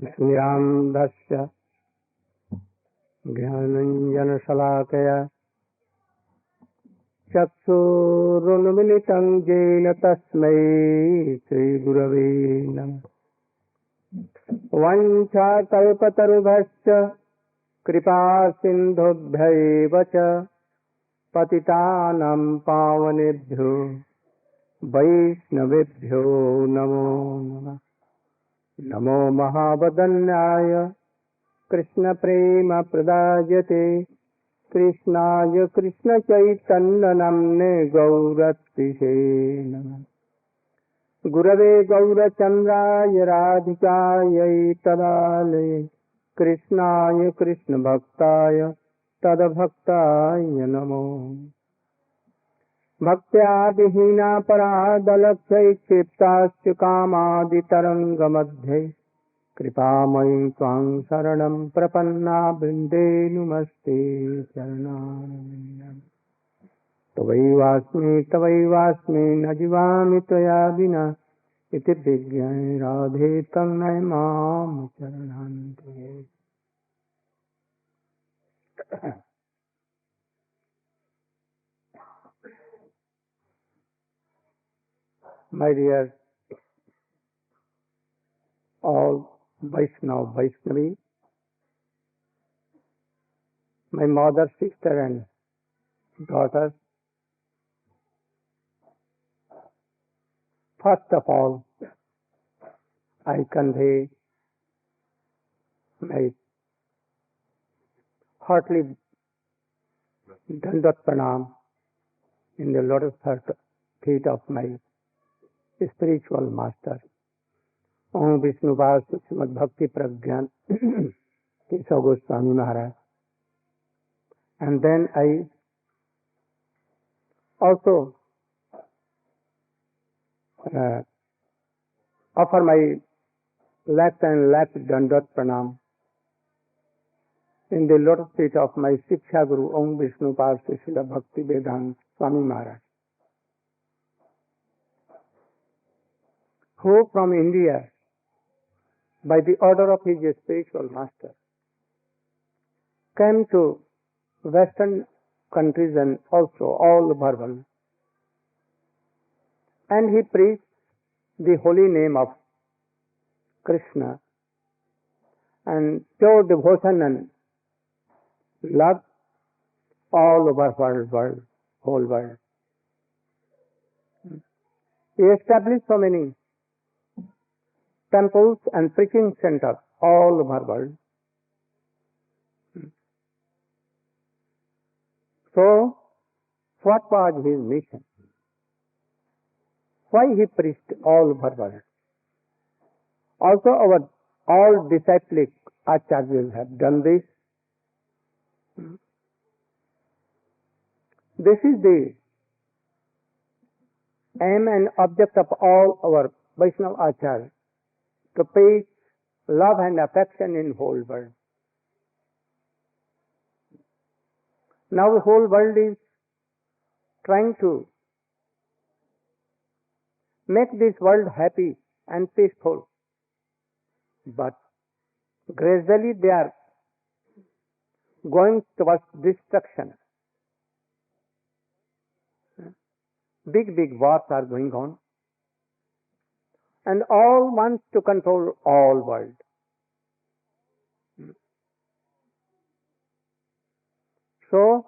ज्ञानदस्य ज्ञानञ्जनशलाकया चक्षुरुन्मिलितं येन तस्मै श्रीगुरवे नमः। वाञ्छाकल्पतरुभ्यश्च कृपासिन्धुभ्यैव च पतितानां पावनेभ्यो वैष्णवेभ्यो नमो नमः। नमो महावदन्याय कृष्णप्रेमप्रदायते कृष्णाय कृष्णचैतन्यनाम्ने गौरत्रिषे नमः। गुरवे गौरचन्द्राय राधिकायै तदालये कृष्णाय कृष्णभक्ताय तद्भक्ताय नमो। भक्त्या विहीना परादलक्षै क्षिप्ताश्च कामादितरङ्गमध्ये कृपामयि त्वां शरणं प्रपन्ना वृन्दे नुमस्ते चरणारविन्दम्। तवैवास्मि न जीवामि त्वया विना इति विज्ञाय राधे तन्मय मां चरणान्ते। My dear all Vaishnavi, my mother, sister and daughters, first of all, I convey my heartily Dandat Pranam in the lotus feet of my spiritual master, Om Vishnupada Srimad Bhakti Pragyan Keshav Goswami Maharaj. And then I also offer my left Dandat Pranam in the lotus feet of my Shiksha Guru, Om Vishnupada Srila Bhakti Vedanta Swami Maharaj, who from India, by the order of his spiritual master, came to Western countries and also all over world, and he preached the holy name of Krishna and pure devotion and love all over whole world. He established so many temples and preaching centers all over world. So, what was his mission? Why he preached all over world? Also, our all disciplic acharyas have done this. This is the aim and object of all our Vaishnava acharyas, to preach love and affection in whole world. Now the whole world is trying to make this world happy and peaceful, but gradually they are going towards destruction. Big wars are going on, and all wants to control all world. So,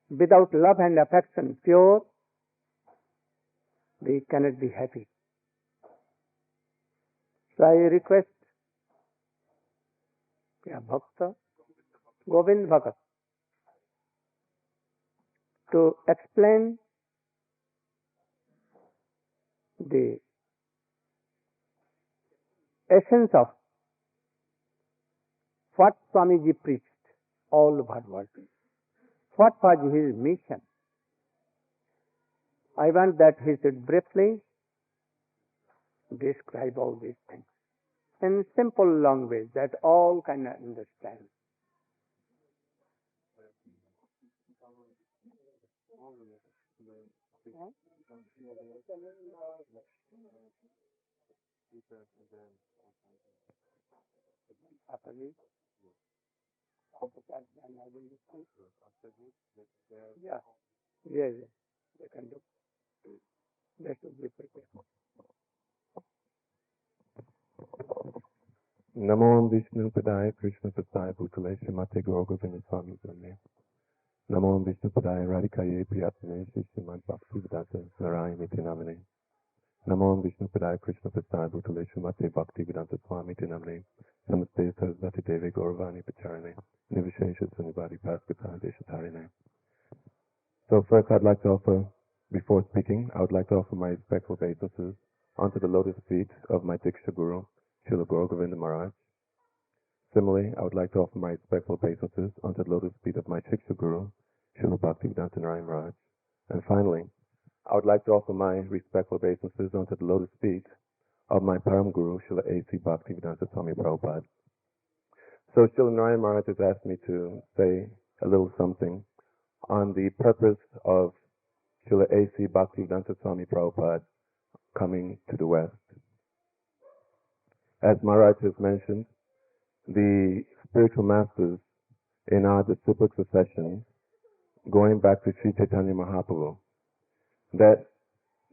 without love and affection, pure, we cannot be happy. So I request Bhakta Govind Bhagat to explain the essence of what Swamiji preached all over the world. What was his mission? I want that he should briefly describe all these things in simple language that all can understand. After this, after that, then I will listen. Yeah, yes, they can do. That should be prepared. Namo Vishnu Padaya Krishna Pasaya Bhutale Srimate Gauragovinda Swami Dhamme. Namo Vishnu Padaya Radhikaye Priyatmane Srimad Bhaktivedanta Narayana Namane. Namo Vishnu Padaya Krishna Pasaya Bhutale Srimate Bhaktivedanta Swami Namane. Namaste Sarasvati Devi Gauravani Pacharane. Nivishesha Sunivadi Paskata Deshatarine. So first I'd like to offer, before speaking, I would like to offer my respectful obeisances onto the lotus feet of my Diksha Guru, Srila Gauragovinda Maharaj. Similarly, I would like to offer my respectful obeisances onto the lotus feet of my Shiksha Guru, Srila Bhaktivedanta Narayana Maharaj. And finally, I would like to offer my respectful obeisances onto the lotus feet of my Param Guru, Srila A.C. Bhaktivedanta Swami Prabhupada. So Srila Narayana Maharaj has asked me to say a little something on the purpose of Srila A.C. Bhaktivedanta Swami Prabhupada coming to the West. As Maharaj has mentioned, the spiritual masters in our disciplic succession, going back to Sri Chaitanya Mahaprabhu, that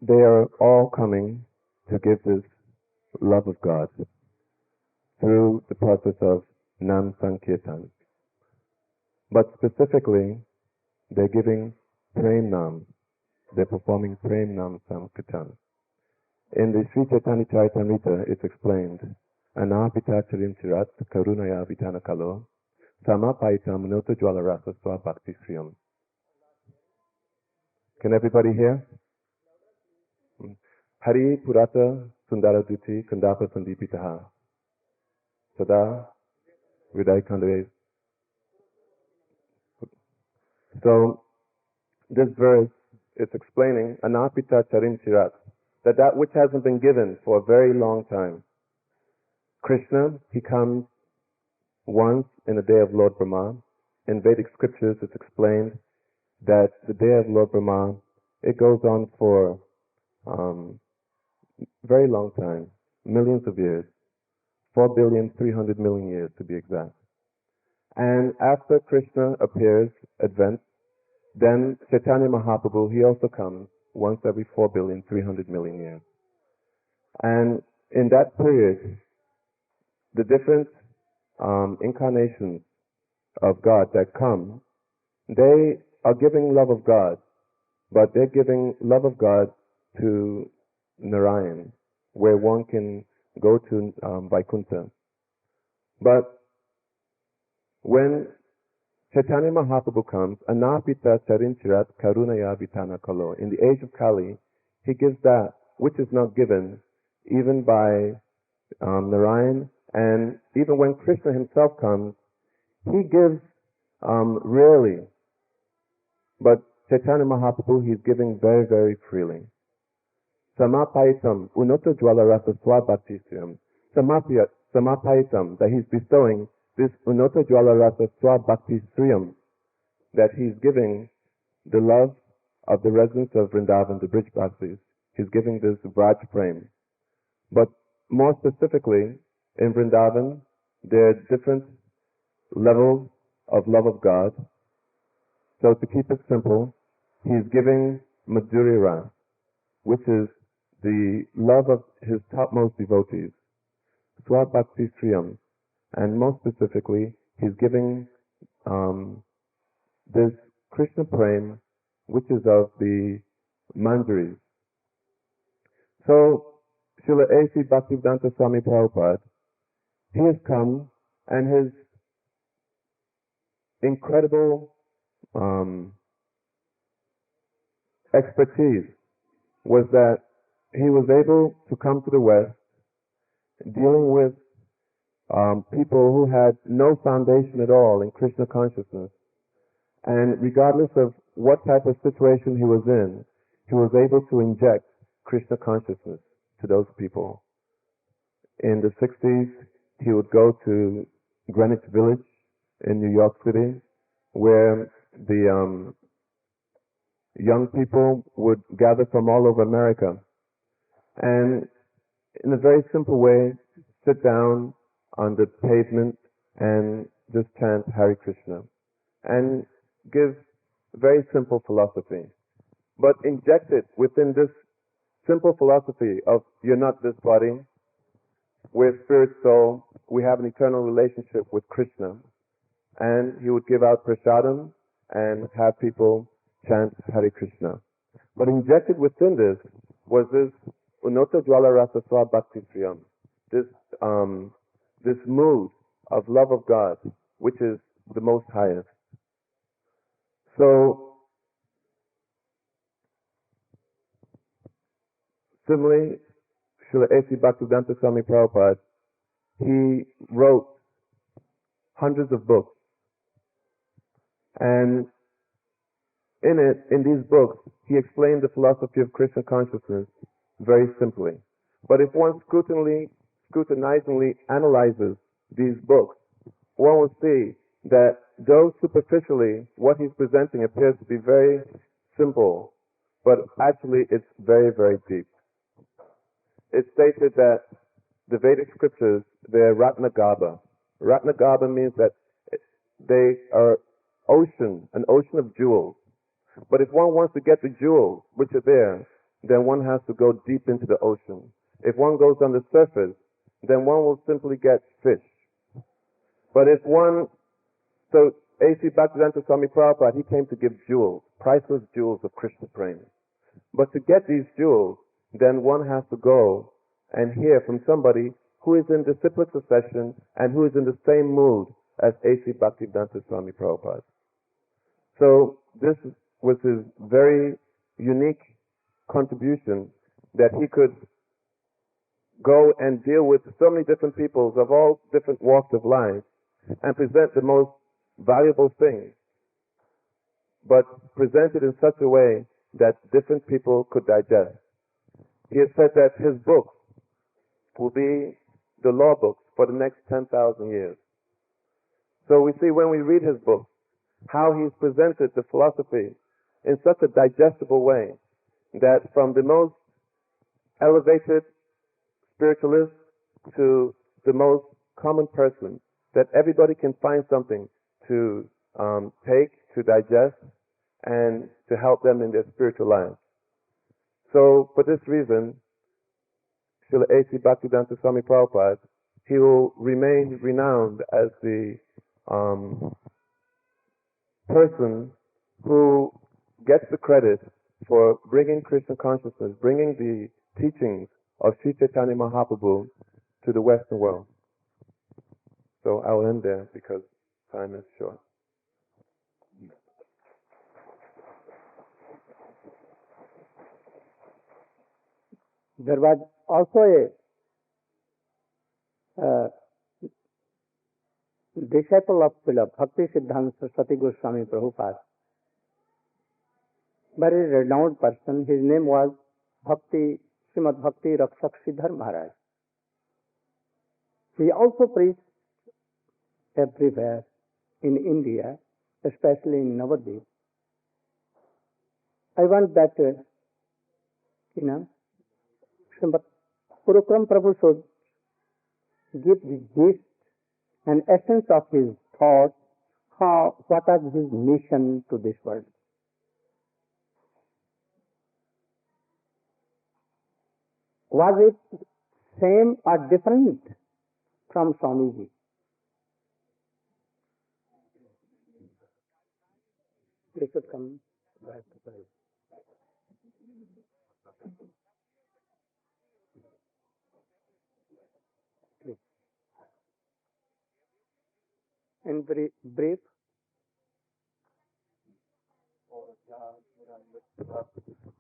they are all coming to give this love of God through the process of Nam Sankirtan. But specifically, they're giving Prem Nam. They're performing Prem Nam Sankirtan. In the Sri Chaitanya Charitamrita, it's explained, Anapita Charim Chirat Karunaya Vitana Kalo Samapaitam Nota Jwala Rasa Swa Bhakti Sriyam. Can everybody hear? Hari Purata Sundara Duti Kandapa Sandipitaha Sada Vidai Kandave. So this verse is explaining Anapita Charim Chirat, that which hasn't been given for a very long time. Krishna, he comes once in the day of Lord Brahma. In Vedic scriptures it's explained that the day of Lord Brahma, it goes on for very long time, millions of years, 4,300,000,000 years to be exact. And after Krishna appears, advanced, then Chaitanya Mahaprabhu, he also comes once every 4,300,000,000 years. And in that period, the different incarnations of God that come, they are giving love of God, but they're giving love of God to Narayan, where one can go to Vaikuntha. But when Chaitanya Mahaprabhu comes, Anapita Charinchirat Karunaya Vitana Kalo, in the age of Kali, he gives that which is not given even by Narayan, and even when Krishna himself comes, he gives rarely, but Chaitanya Mahaprabhu, he's giving very, very freely. Samapaitam unoto jwala rasa swabhaktisriyam. Samapaitam, that he's bestowing this unoto jwala rasa swabhaktisriyam, that he's giving the love of the residents of Vrindavan, the Brijbasis. He's giving this Vraj Prem. But more specifically, in Vrindavan, there are different levels of love of God. So to keep it simple, he's giving Madhurya Ras, which is the love of his topmost devotees, Swabhakti Sriyam, and most specifically, he's giving this Krishna Prem, which is of the Manjaris. So, Srila A.C. Bhaktivedanta Swami Prabhupada, he has come, and his incredible expertise was that he was able to come to the West dealing with people who had no foundation at all in Krishna consciousness. And regardless of what type of situation he was in, he was able to inject Krishna consciousness to those people. In the 60s, he would go to Greenwich Village in New York City, where the young people would gather from all over America. And in a very simple way, sit down on the pavement and just chant Hare Krishna and give very simple philosophy. But injected within this simple philosophy of you're not this body, we're spirit soul, we have an eternal relationship with Krishna. And he would give out prasadam and have people chant Hare Krishna. But injected within this was this Unota Jwala Rasa Swa Bhakti Priyam, this mood of love of God, which is the most highest. So, similarly, Srila A.C. Bhaktivedanta Swami Prabhupada, he wrote hundreds of books. And in these books, he explained the philosophy of Krishna consciousness very simply. But if one scrutinizingly analyzes these books, one will see that though superficially what he's presenting appears to be very simple, but actually it's very, very deep. It's stated that the Vedic scriptures, they're Ratnagarbha. Ratnagarbha means that they are an ocean of jewels. But if one wants to get the jewels which are there, then one has to go deep into the ocean. If one goes on the surface, then one will simply get fish. But if so A.C. Bhaktivedanta Swami Prabhupada, he came to give jewels, priceless jewels of Krishna prema. But to get these jewels, then one has to go and hear from somebody who is in disciplic succession and who is in the same mood as A.C. Bhaktivedanta Swami Prabhupada. So this was his very unique contribution, that he could go and deal with so many different peoples of all different walks of life and present the most valuable things, but present it in such a way that different people could digest. He has said that his books will be the law books for the next 10,000 years. So we see when we read his books, how he's presented the philosophy in such a digestible way that from the most elevated spiritualist to the most common person, that everybody can find something to take, to digest, and to help them in their spiritual life. So for this reason, Srila A.C. Bhaktivedanta Swami Prabhupada, he will remain renowned as the person who gets the credit for bringing Krishna consciousness, bringing the teachings of Sri Chaitanya Mahaprabhu to the Western world. So I'll end there because time is short. There was also a disciple of Bhakti Siddhanta Saraswati Goswami Prabhupada, very renowned person. His name was Srimad Bhakti Rakshak Siddhar Maharaj. He also preached everywhere in India, especially in Navadvip. I want that, Srimad Purukram Prabhu should give the gist and essence of his thoughts, what is his mission to this world. Was it same or different from Swamiji? They should come back to Paris. In brief,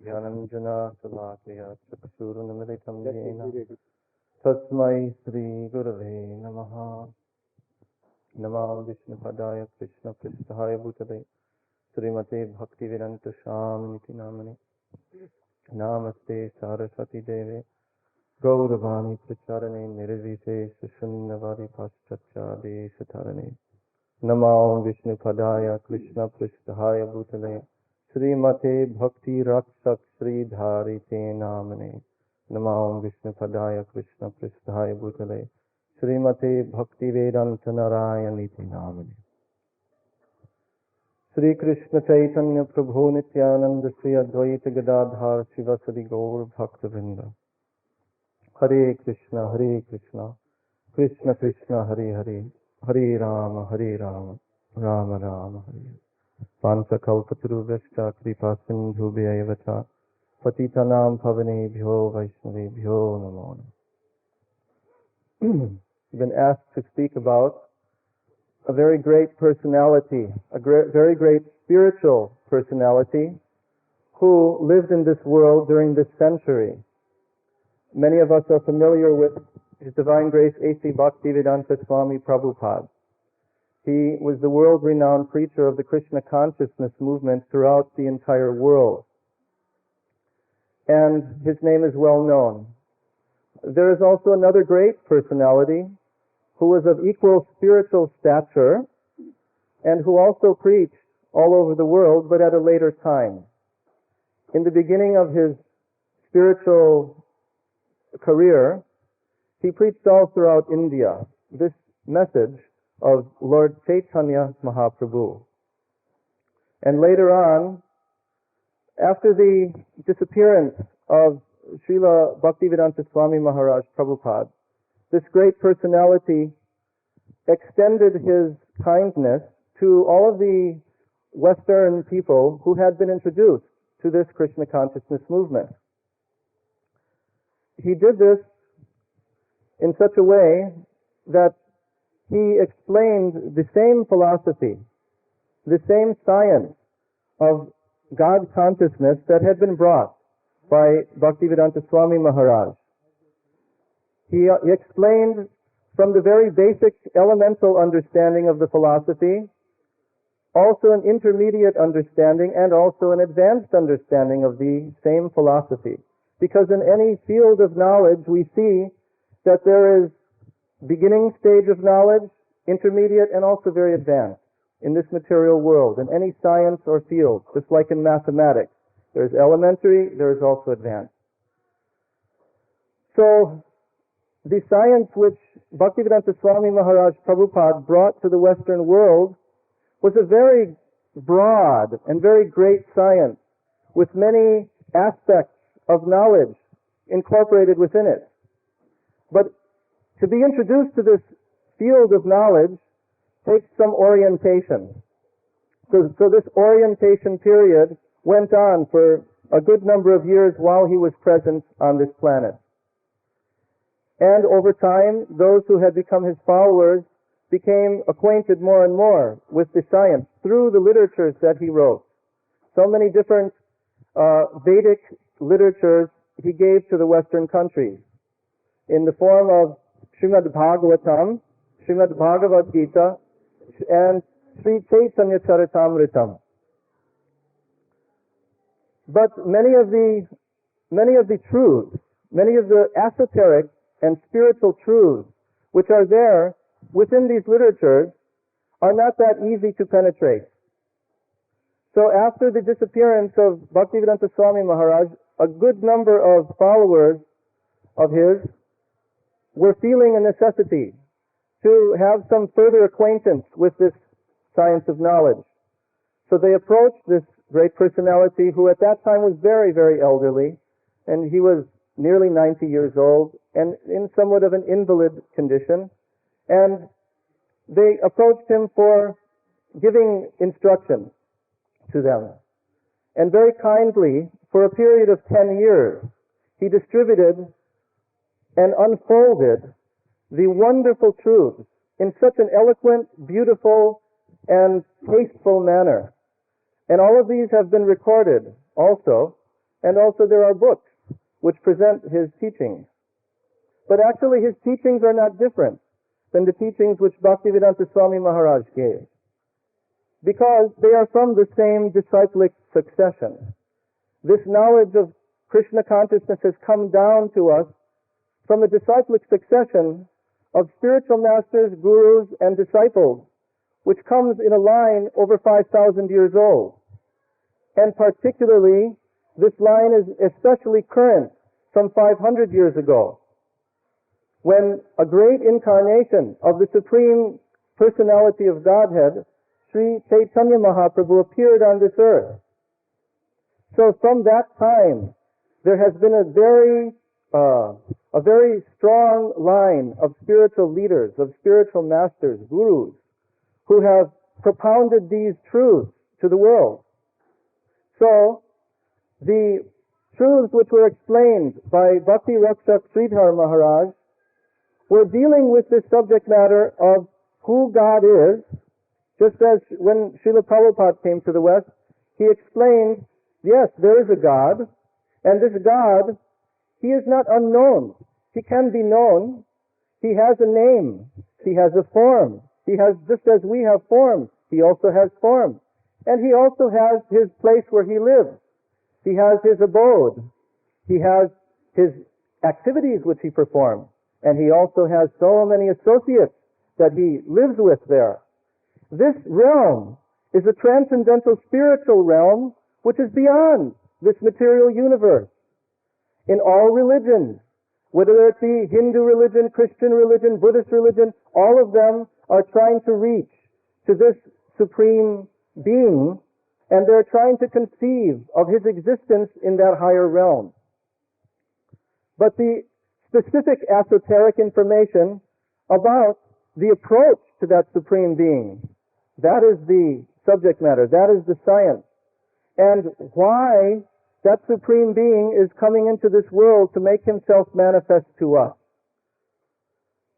Jnananjana Salakaya Chakshurunamritam Yena Tasmai Sri Gurave Namaha Namah Vishnupadaya Krishna Pristahaya Bhutale Srimate Bhaktivedanta Swamiji Namane Namaste Saraswati Deve Gauravani Pracharane Nirvise Sushunnavadi Paschachade Satarane Namah Vishnupadaya Krishna Pristahaya Bhutale Srimate Bhakti Rakshak Sri Dharite Namane Namah Vishnupadaya Krishna Pristahaya Bhutale Srimate Bhaktivedanta Narayaniti Namani. Sri Krishna Chaitanya Prabhu Nityananda Sri Advaita Gadadhar Shivasadi Gaur Bhaktavinda. Hare Krishna, Krishna Krishna, Hare Hare, Hare Rama, Rama Rama, Hare. Panchakalpatarubhyascha kripa sindhubhya cha patitanam pavanebhyo vaishnavebhyo namo namaः. We've been asked to speak about a very great personality, very great spiritual personality who lived in this world during this century. Many of us are familiar with His Divine Grace A.C. Bhaktivedanta Swami Prabhupada. He was the world-renowned preacher of the Krishna consciousness movement throughout the entire world. And his name is well known. There is also another great personality who was of equal spiritual stature and who also preached all over the world, but at a later time. In the beginning of his spiritual career, he preached all throughout India this message of Lord Chaitanya Mahaprabhu. And later on, after the disappearance of Srila Bhaktivedanta Swami Maharaj Prabhupada, this great personality extended his kindness to all of the Western people who had been introduced to this Krishna consciousness movement. He did this in such a way that he explained the same philosophy, the same science of God consciousness that had been brought by Bhaktivedanta Swami Maharaj. He explained from the very basic elemental understanding of the philosophy, also an intermediate understanding and also an advanced understanding of the same philosophy. Because in any field of knowledge we see that there is beginning stage of knowledge, intermediate, and also very advanced in this material world, in any science or field, just like in mathematics. There's elementary, there's also advanced. So, the science which Bhaktivedanta Swami Maharaj Prabhupada brought to the Western world was a very broad and very great science with many aspects of knowledge incorporated within it. But to be introduced to this field of knowledge takes some orientation. So this orientation period went on for a good number of years while he was present on this planet. And over time, those who had become his followers became acquainted more and more with the science through the literatures that he wrote. So many different Vedic literatures he gave to the Western countries in the form of Srimad Bhagavatam, Srimad Bhagavad Gita, and Sri Chaitanya Charitamritam. But many of the truths, many of the esoteric and spiritual truths which are there within these literatures are not that easy to penetrate. So after the disappearance of Bhaktivedanta Swami Maharaj, a good number of followers of his were feeling a necessity to have some further acquaintance with this science of knowledge. So they approached this great personality who at that time was very, very elderly, and he was nearly 90 years old and in somewhat of an invalid condition, and they approached him for giving instruction to them. And very kindly, for a period of 10 years, he distributed and unfolded the wonderful truths in such an eloquent, beautiful, and tasteful manner. And all of these have been recorded also, and also there are books which present his teachings. But actually his teachings are not different than the teachings which Bhaktivedanta Swami Maharaj gave, because they are from the same disciplic succession. This knowledge of Krishna consciousness has come down to us from a disciplic succession of spiritual masters, gurus, and disciples, which comes in a line over 5,000 years old. And particularly, this line is especially current from 500 years ago. when a great incarnation of the Supreme Personality of Godhead, Sri Chaitanya Mahaprabhu, appeared on this earth. So from that time, there has been a very strong line of spiritual leaders, of spiritual masters, gurus, who have propounded these truths to the world. So, the truths which were explained by Bhakti Rakshak Sridhar Maharaj were dealing with this subject matter of who God is, just as when Srila Prabhupada came to the West, he explained, yes, there is a God, and this God, he is not unknown. He can be known. He has a name. He has a form. He has, just as we have form, he also has form. And he also has his place where he lives. He has his abode. He has his activities which he performs. And he also has so many associates that he lives with there. This realm is a transcendental spiritual realm which is beyond this material universe. In all religions, whether it be Hindu religion, Christian religion, Buddhist religion, all of them are trying to reach to this supreme being, and they're trying to conceive of his existence in that higher realm. But the specific esoteric information about the approach to that supreme being, that is the subject matter, that is the science. And why that supreme being is coming into this world to make himself manifest to us.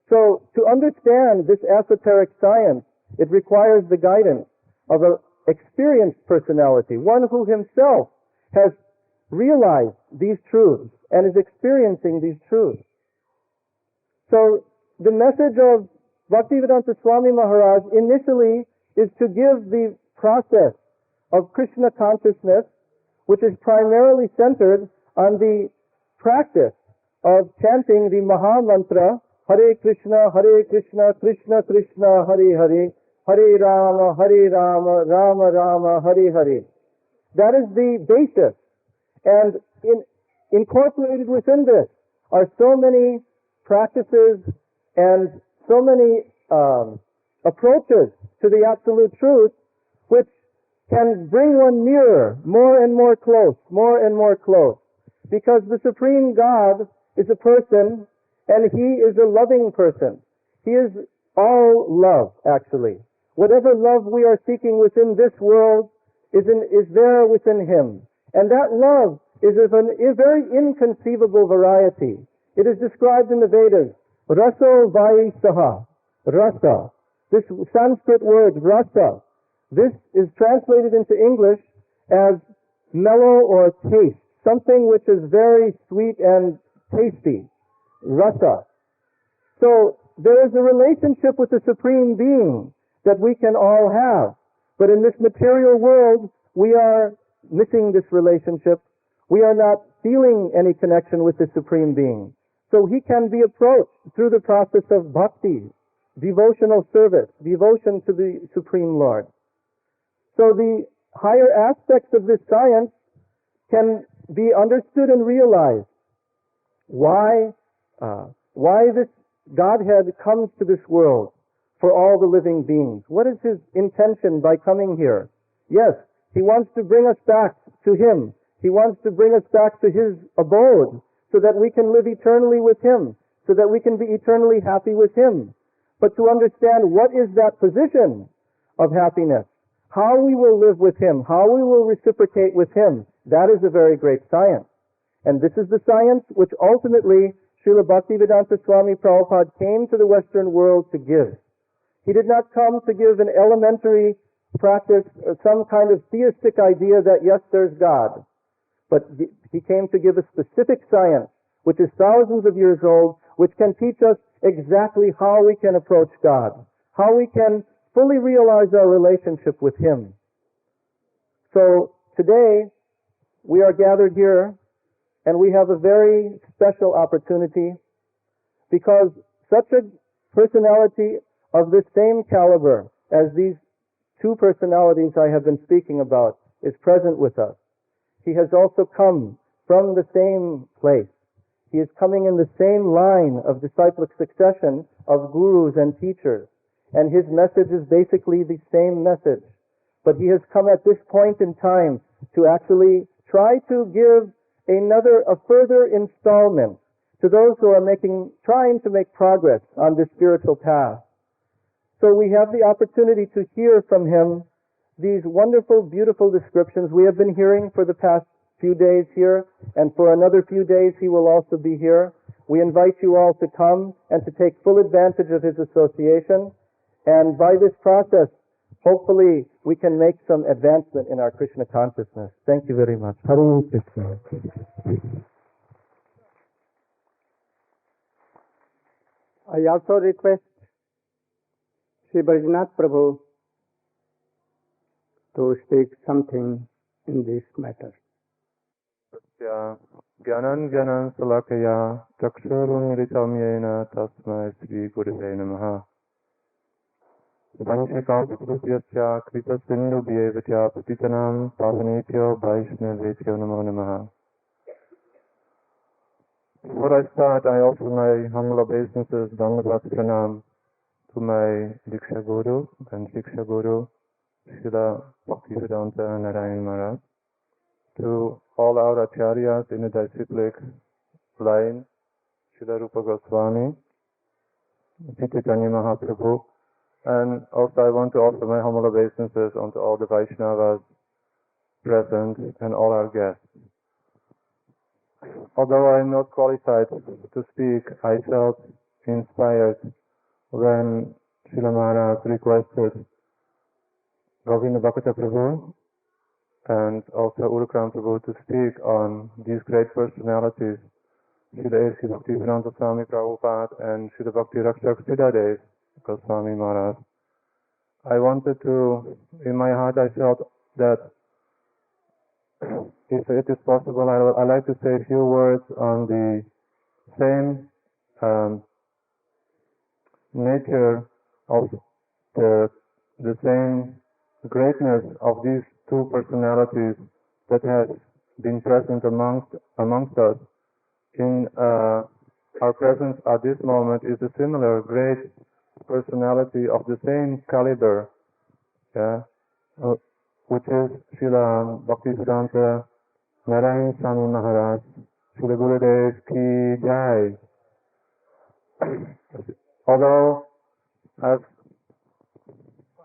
So, to understand this esoteric science, it requires the guidance of an experienced personality, one who himself has realized these truths and is experiencing these truths. So, the message of Bhaktivedanta Swami Maharaj initially is to give the process of Krishna consciousness, which is primarily centered on the practice of chanting the Maha Mantra, Hare Krishna, Krishna Krishna, Hare Hare, Hare Rama, Rama Rama, Hare Hare. That is the basis. And incorporated within this are so many practices and so many approaches to the absolute truth, which can bring one nearer, more and more close, more and more close. Because the Supreme God is a person, and he is a loving person. He is all love, actually. Whatever love we are seeking within this world is there within him. And that love is of a very inconceivable variety. It is described in the Vedas, Raso Vaisaha, Rasa. This Sanskrit word, Rasa, this is translated into English as mellow or taste, something which is very sweet and tasty, rasa. So there is a relationship with the Supreme Being that we can all have. But in this material world, we are missing this relationship. We are not feeling any connection with the Supreme Being. So he can be approached through the process of bhakti, devotional service, devotion to the Supreme Lord. So the higher aspects of this science can be understood and realized. Why this Godhead comes to this world for all the living beings. What is his intention by coming here? Yes, he wants to bring us back to him. He wants to bring us back to his abode so that we can live eternally with him, so that we can be eternally happy with him. But to understand what is that position of happiness, how we will live with him, how we will reciprocate with him, that is a very great science. And this is the science which ultimately Srila Bhaktivedanta Swami Prabhupada came to the Western world to give. He did not come to give an elementary practice, some kind of theistic idea that yes, there's God. But he came to give a specific science, which is thousands of years old, which can teach us exactly how we can approach God, how we can fully realize our relationship with him. So today, we are gathered here, and we have a very special opportunity because such a personality of the same caliber as these two personalities I have been speaking about is present with us. He has also come from the same place. He is coming in the same line of disciplic succession of gurus and teachers. And his message is basically the same message. But he has come at this point in time to actually try to give a further installment to those who are trying to make progress on this spiritual path. So we have the opportunity to hear from him these wonderful, beautiful descriptions we have been hearing for the past few days here, and for another few days he will also be here. We invite you all to come and to take full advantage of his association, and by this process, hopefully we can make some advancement in our Krishna consciousness. Thank you very much. Hare Krishna. I also request Sri Bajnath Prabhu to speak something in this matter. Gyanan salakaya chakshurunmilitam yena tasmai Sri Gurave Namaha. Vanchakāpurupyasya kripa sindhu bhyevatya patitanam pavanetyo vaishnavetyo namo namaha. Before I start, I offer my humble obeisances, Dandavat Pranam, to my Diksha Guru and Shiksha Guru, Srila Bhaktivedanta Narayan Maharaj, to all our acharyas in the disciplic line, Srila Rupa Goswami, Chaitanya Mahaprabhu, and also I want to offer my humble obeisances unto all the Vaishnavas present and all our guests. Although I am not qualified to speak, I felt inspired when Srila Maharaj requested Govinda Bhakkata Prabhu and also Urukram Prabhu to speak on these great personalities, Srila A.C. Bhaktivedanta Swami Prabhupada and Srila Bhakti Rakshak Siddhadev Goswami Maharaj. I wanted to, in my heart I felt that if it is possible, I'd like to say a few words on the same nature of the same greatness of these two personalities that has been present amongst us. In our presence at this moment is a similar great personality of the same caliber, which is Srila Bhaktivedanta Narayan Swami Maharaj, Srila Gurudev Ki Jai. Although, as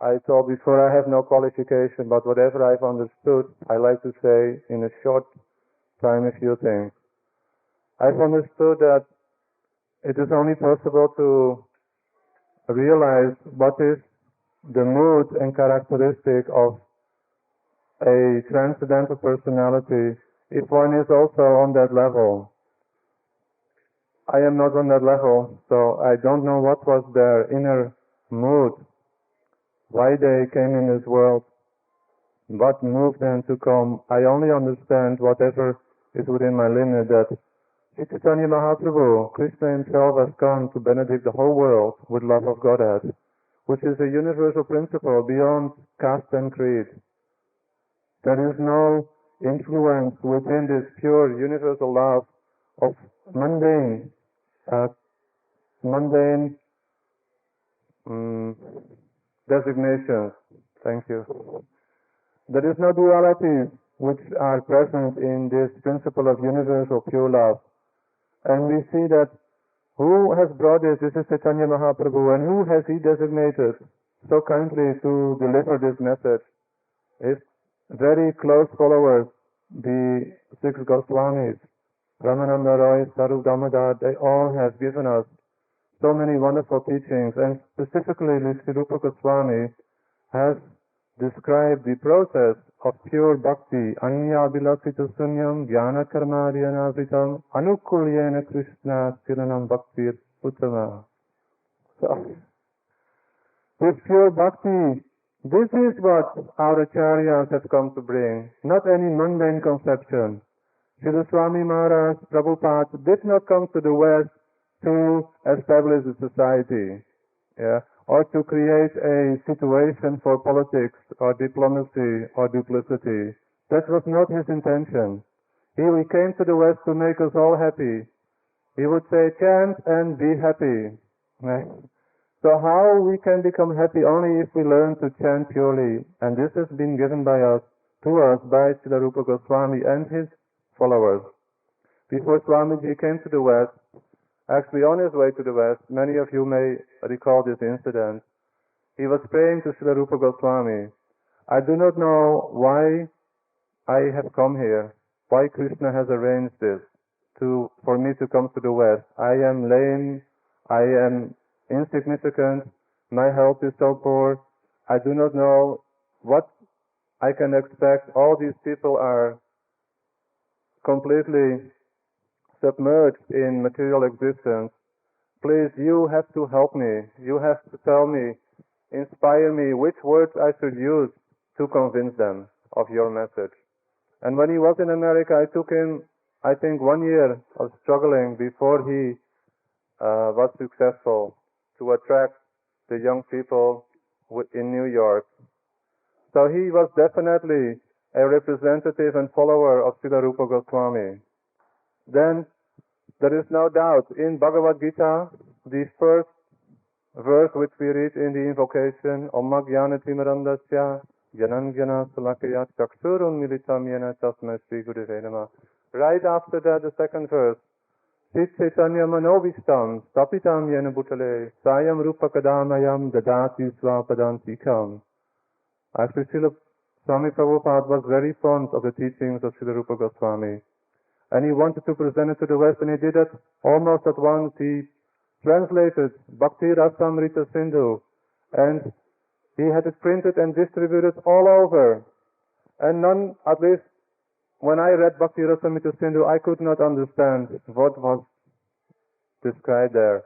I told before, I have no qualification, but whatever I've understood, I like to say in a short time a few things. I've understood that it is only possible to realize what is the mood and characteristic of a transcendental personality if one is also on that level. I am not on that level, so I don't know what was their inner mood, why they came in this world, what moved them to come. I only understand whatever is within my limit, that Chaitanya Mahaprabhu, Krishna himself, has come to benedict the whole world with love of Godhead, which is a universal principle beyond caste and creed. There is no influence within this pure universal love of mundane designations. Thank you. There is no dualities which are present in this principle of universal pure love. And we see that who has brought this? This is Chaitanya Mahaprabhu. And who has he designated so kindly to deliver this message? His very close followers, the 6 Goswamis, Ramananda Roy, Sarup Damodar, they all have given us so many wonderful teachings, and specifically Sri Rupa Goswami has described the process of pure bhakti, anya abhilaksita sunyam jnana karmaryanavritam anukulyena krishna siranam bhaktir uttama. So, this pure bhakti, this is what our acharyas have come to bring, not any mundane conception. Srila Swami Maharaj, Prabhupada did not come to the West to establish a society, or to create a situation for politics or diplomacy or duplicity. That was not his intention. He came to the West to make us all happy, He would say, chant and be happy. Right? So how we can become happy? Only if we learn to chant purely. And this has been given to us by Srila Rupa Goswami and his followers. Before Swamiji came to the West, actually on his way to the West, many of you may recall this incident. He was praying to Srila Rupa Goswami, I do not know why I have come here, why Krishna has arranged this for me to come to the West. I am lame, I am insignificant, my health is so poor, I do not know what I can expect. All these people are completely submerged in material existence. Please, you have to help me. You have to tell me, inspire me, which words I should use to convince them of your message. And when he was in America, it took him, I think, 1 year of struggling before he was successful to attract the young people in New York. So he was definitely a representative and follower of Srila Rupa Goswami. Then there is no doubt in Bhagavad Gita, the first verse which we read in the invocation, Om Jnana Timarandasya Jnana Jnana Salakaya Chaksurun Militam Yena Tasmai Sri Gurave Namah. Right after that, the second verse, Sit Chaitanya Manovistam Stapitam Yena Bhutale Sayam Rupa Kadamayam Dadati Swapadantikam. Actually, Srila Swami Prabhupada was very fond of the teachings of Srila Rupa Goswami. And he wanted to present it to the West, and he did it almost at once. He translated Bhakti Rasamrita Sindhu, and he had it printed and distributed all over. And none, at least when I read Bhakti Rasamrita Sindhu, I could not understand what was described there.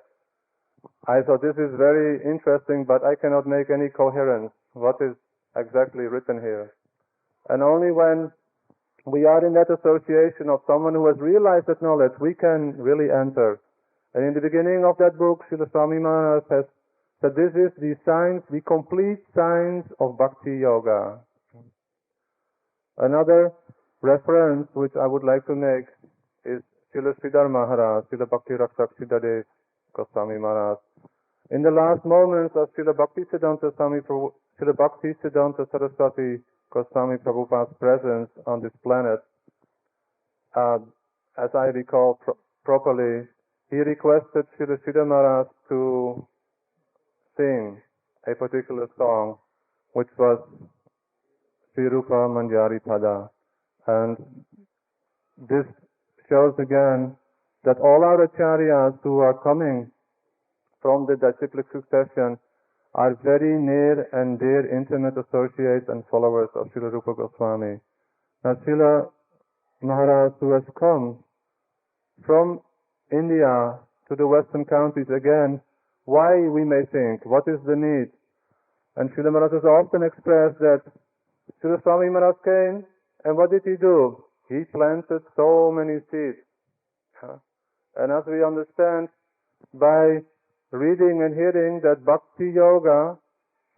I thought this is very interesting, but I cannot make any coherence. What is exactly written here? And only when we are in that association of someone who has realized that knowledge, we can really enter. And in the beginning of that book, Srila Swami Maharaj has said this is the science, the complete science of Bhakti Yoga. Another reference which I would like to make is Srila Sridhar Maharaj, Srila Bhakti Rakshak Siddhadev Goswami Maharaj. In the last moments of Srila Bhakti Siddhanta Saraswati Goswami Prabhupada's presence on this planet, as I recall properly, he requested Srila Sridhar Maharaj to sing a particular song, which was Sri Rupa Manjari Pada. And this shows again that all our acharyas who are coming from the disciplic succession are very near and dear intimate associates and followers of Srila Rupa Goswami. Now Srila Maharaj, who has come from India to the western countries again, why we may think, what is the need? And Srila Maharaj has often expressed that Srila Swami Maharaj came, and what did he do? He planted so many seeds. And as we understand by reading and hearing that Bhakti Yoga,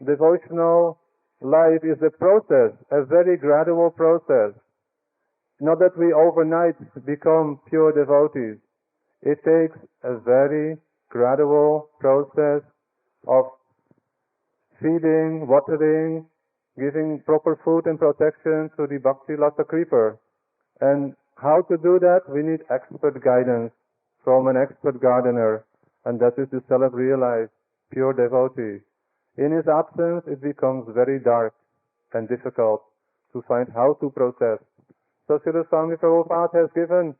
devotional life, is a process, a very gradual process. Not that we overnight become pure devotees. It takes a very gradual process of feeding, watering, giving proper food and protection to the Bhakti Lata creeper. And how to do that? We need expert guidance from an expert gardener, and that is the self-realized pure devotee. In his absence, it becomes very dark and difficult to find how to process. So Srila Swami Prabhupada has given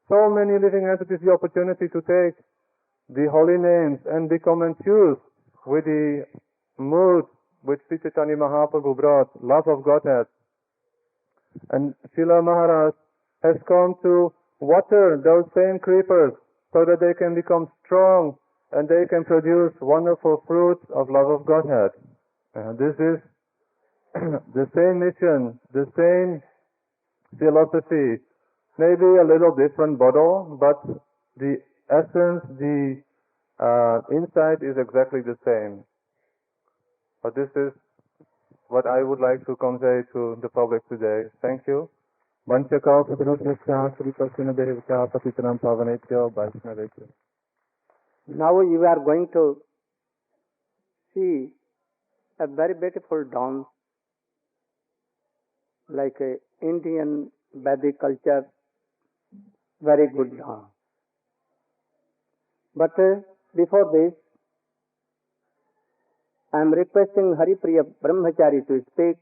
so many living entities the opportunity to take the holy names and become enthused with the mood which Sri Chaitanya Mahaprabhu brought, love of Godhead. And Srila Maharaj has come to water those same creepers so that they can become strong and they can produce wonderful fruits of love of Godhead. This is the same mission, the same philosophy, maybe a little different bottle, but the essence, the insight is exactly the same. But this is what I would like to convey to the public today. Thank you. Vanchakaupatarusya Sripasina Devika Patitanam Pavanetya Vaishnavekya. Now you are going to see a very beautiful dance, like a Indian Vedic culture, very good dance. But before this, I am requesting Haripriya Brahmachari to speak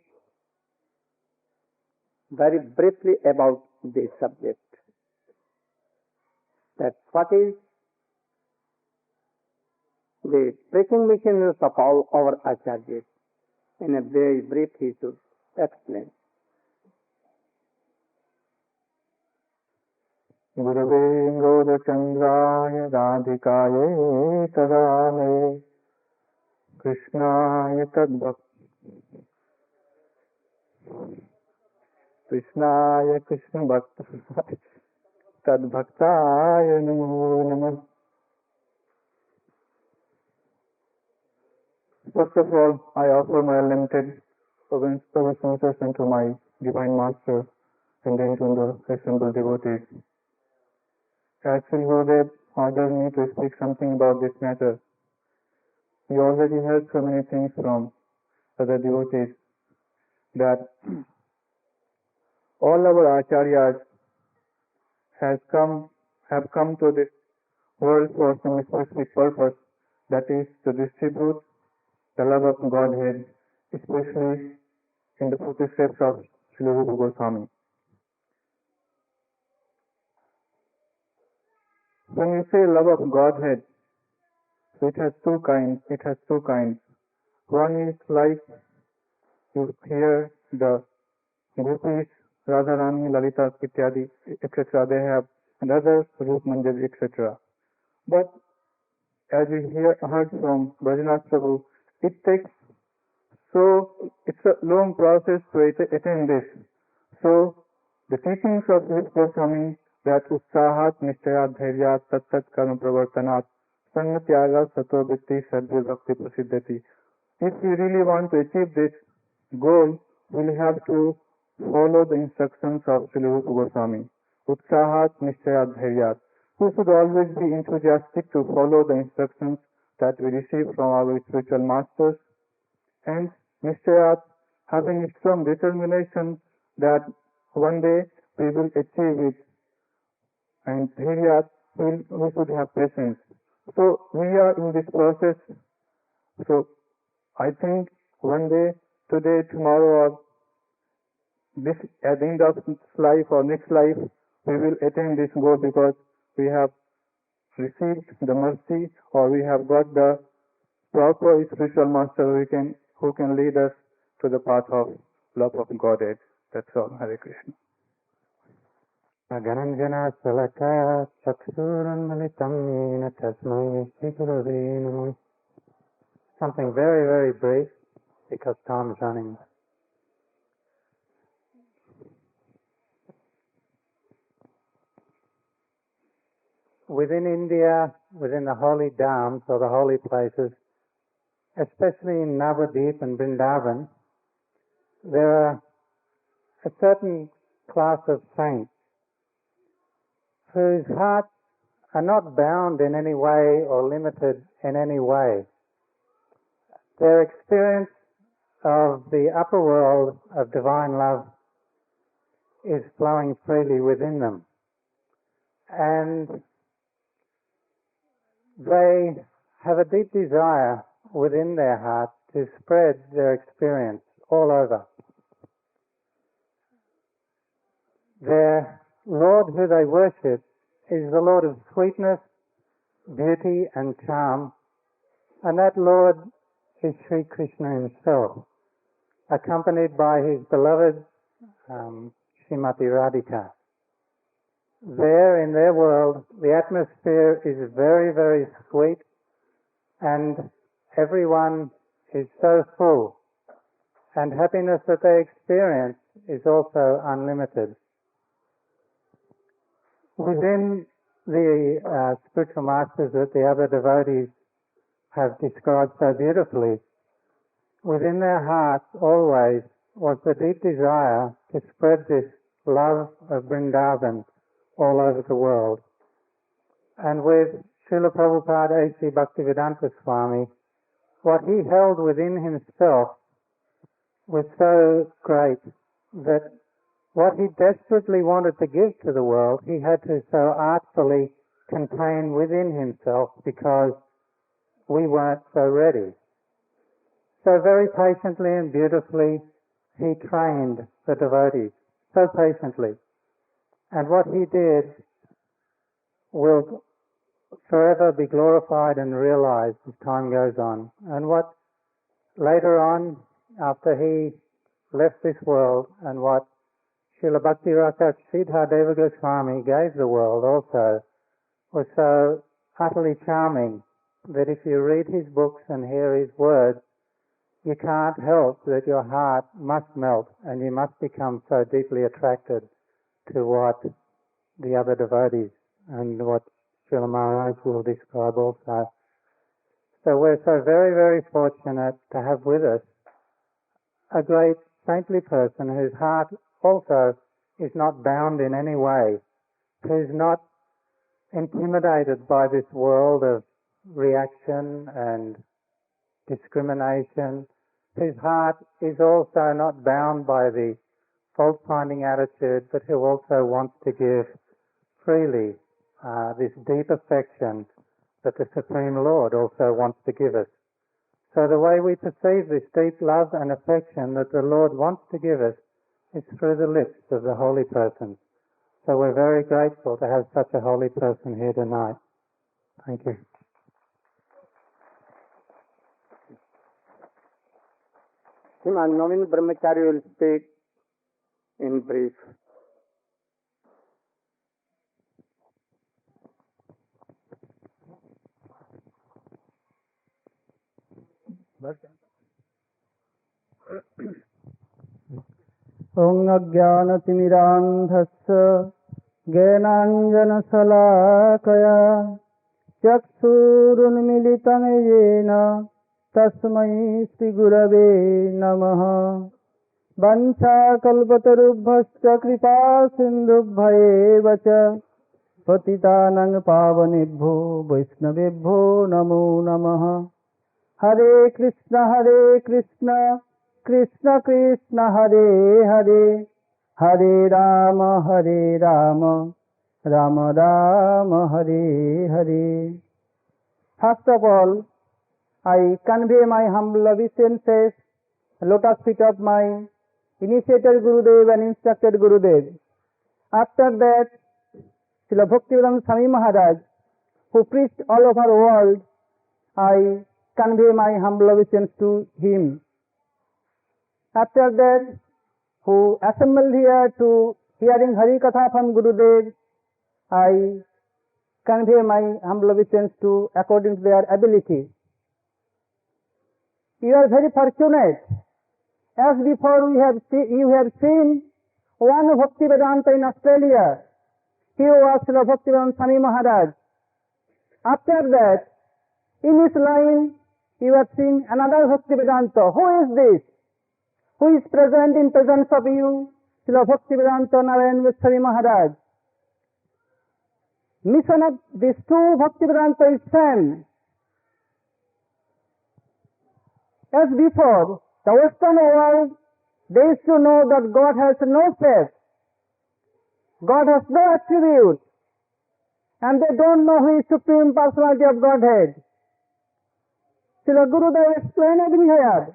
very briefly about this subject. That what is the preaching missions of all our acharyas? In a very brief he should explain. Gurave Gaurachandraya Radhikaye Sadane Krishnaya Krishna Bhakta Tadbhaktaya Namo Namah. First of all, I offer my unlimited obeisances unto my Divine Master and then to the assembled devotees. As Sri Gurudev ordered me to speak something about this matter, we already heard so many things from other devotees that all our acharyas have come to this world for some specific purpose, that is to distribute the love of Godhead, especially in the footsteps of Srila Goswami. When we say love of Godhead, so it has two kinds. One is like you hear the gopis, Radharani, Lalita, Ityadi, etc. They have another Rup Manjari, etc. But as we heard from Bhajanath Prabhu, it's a long process to attain this. So the teachings of Srila Goswami that Utsahat, Nishchayat, Dhairyat, Tat Karma Pravartanat, Sangatyaga, Sato Vitti, Sadhya Bhakti Prasiddhati. If we really want to achieve this goal, we'll have to follow the instructions of Srila Goswami. Utsahat, Nishchayat, Dhairyat. We should always be enthusiastic to follow the instructions that we receive from our spiritual masters, and Nishchayat, having a strong determination that one day we will achieve it, and Dhairyat, we should have patience. So we are in this process. So I think one day, today, tomorrow, or this at the end of this life or next life, we will attain this goal because we have received the mercy, or we have got the proper spiritual master who can lead us to the path of love of Godhead. That's all. Hare Krishna. Gananjana Salaka Chaksuranmalitam Yena Tasmai Shri Gurave Namah. Something very, very brief, because time is running. Within India, within the holy dhams or the holy places, especially in Navadvip and Vrindavan, there are a certain class of saints whose hearts are not bound in any way or limited in any way. Their experience of the upper world of divine love is flowing freely within them. And they have a deep desire within their heart to spread their experience all over. Their Lord who they worship is the Lord of sweetness, beauty and charm, and that Lord is Sri Krishna himself, accompanied by his beloved Srimati Radhika. There in their world, the atmosphere is very, very sweet, and everyone is so full, and happiness that they experience is also unlimited. Within the spiritual masters that the other devotees have described so beautifully, within their hearts always was the deep desire to spread this love of Vrindavan all over the world. And with Srila Prabhupada A.C. Bhaktivedanta Swami, what he held within himself was so great that what he desperately wanted to give to the world, he had to so artfully contain within himself because we weren't so ready. So very patiently and beautifully he trained the devotees, so patiently. And what he did will forever be glorified and realized as time goes on. And what later on, after he left this world, and what Srila Bhakti Rasa Sridhar Deva Goswami gave the world also, was so utterly charming that if you read his books and hear his words, you can't help that your heart must melt and you must become so deeply attracted to what the other devotees and what Srila Maharaj will describe also. So we're so very, very fortunate to have with us a great saintly person whose heart also is not bound in any way, who's not intimidated by this world of reaction and discrimination, whose heart is also not bound by the fault-finding attitude, but who also wants to give freely this deep affection that the Supreme Lord also wants to give us. So the way we perceive this deep love and affection that the Lord wants to give us is through the lips of the holy persons. So we're very grateful to have such a holy person here tonight. Thank you. Sriman Navin Brahmachari will speak in brief. Om Ajnanatimidandhasya Jnananjanasalakaya Chakshurunmilitam yena Tasmai Shri Gurave Namaha Vanchakalpatarubhasya Kripa Sindhubhaya Vacha Patitanang Pavanibho Vaishnavibho Namo Namaha Hare Krishna Krishna Krishna Hare Hare Hare Rama Rama Rama Hare Hare. First of all, I convey my humble obeisances, lotus feet of my initiator Gurudev and instructed Gurudev. After that, Srila Bhaktivedanta Swami Maharaj, who preached all over the world, I convey my humble obeisance to him. After that, who assembled here to hearing Hari Katha from Gurudev, I convey my humble obeisance to according to their ability. You are very fortunate. As before you have seen one Bhaktivedanta in Australia. He was Srila Bhaktivedanta Swami Maharaj. After that, in his line, you have seen another Bhaktivedanta. Who is this? Who is present in presence of you? Srila Bhaktivedanta Narayan Swami Maharaj. Mission of these two Bhaktivedanta is same. As before, the Western world, they used to know that God has no face. God has no attributes. And they don't know who is Supreme Personality of Godhead. Srila Gurudev explained everywhere.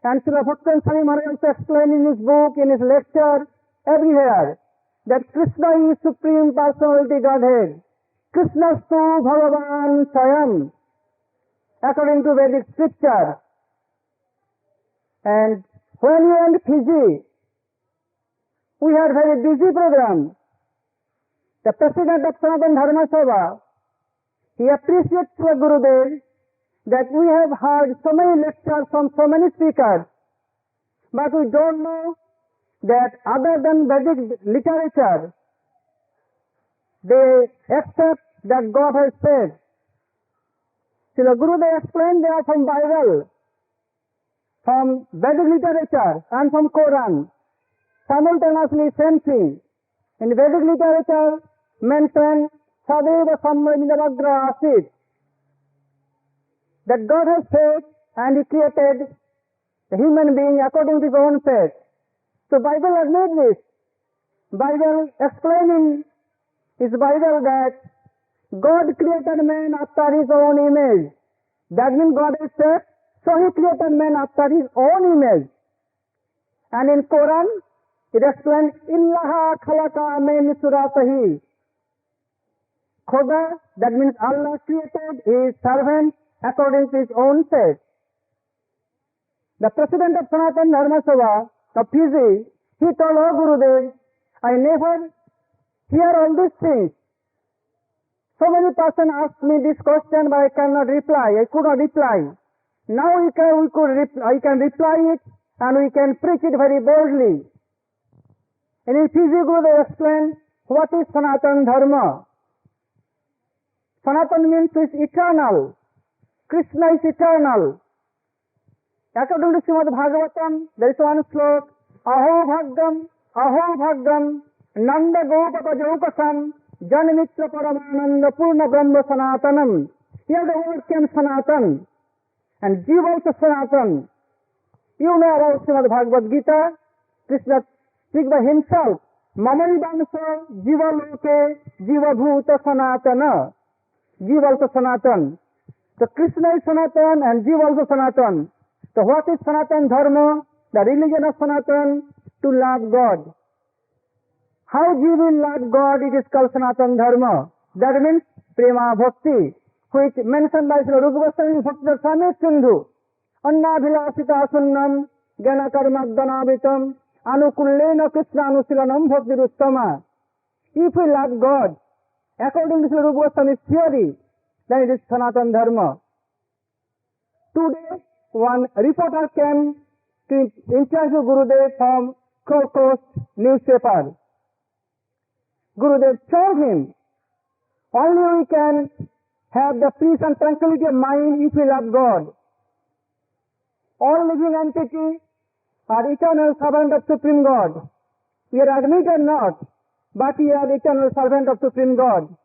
And Srila Bhaktivedanta Swami Maharaj explained in his book, in his lecture, everywhere, that Krishna is Supreme Personality Godhead. Krishnastu Bhagavan Swayam, according to Vedic scripture. And when we went to Fiji, we had very busy program. The president of Sanatana Dharma Sabha, he appreciates the Gurudev that we have heard so many lectures from so many speakers, but we don't know that other than Vedic literature, they accept that God has said. Srila Gurudev explained they are from Bible, from Vedic literature and from Quran. Simultaneously same thing. In Vedic literature, mentioned Sadeva Sammadinavagra Asit, that God has said and He created the human being according to His own faith. So Bible admits this. Bible explaining is Bible that God created man after His own image. That means God has said, so He created man after His own image. And in Quran, it explains, Illaha khalaqa min suratahi. Khoda, that means Allah created His servant according to His own faith. The president of Sanatana Dharma Sabha of Fiji, he told, oh Gurudev, I never hear all these things. So many persons asked me this question, but I cannot reply. I could not reply. Now I can reply it, and we can preach it very boldly. And in Fiji, Gurudev explained what is Sanatana Dharma. Sanatana means is eternal. Krishna is eternal. According to Srimad Bhagavatam, there is one slok, Aho Bhagam, Nanda Gopaka Jaupasam, Janamitra Paramananda Purna Brahma Sanatanam. Here the word came Sanatan, and Jiva also Sanatan. You know about Srimad Bhagavad Gita, Krishna speaks by himself, Mamari Damsa, Jiva Loke, Jiva Bhuta Sanatana. Jiva also Sanatan. So Krishna is Sanatan and Jiva also Sanatan. So what is Sanatan Dharma? The religion of Sanatan, to love God. How Jiva will love God, it is called Sanatan Dharma. That means Prema Bhakti, which mentioned by Srila Prabhupada in Bhakti Sami Sindhu. Anna Bhilasita Sunnam, Gana Karma Danavitam, Anukullena Krishna Anusilanam Bhakti Ruttama. If we love God, according to Srila Prabhupada's theory, then it is Sanatan Dharma. Today, one reporter came to interview Gurudev from Coast newspaper. Gurudev told him, only we can have the peace and tranquility of mind if we love God. All living entities are eternal servant of Supreme God. We are admitted not, but we are eternal servant of Supreme God.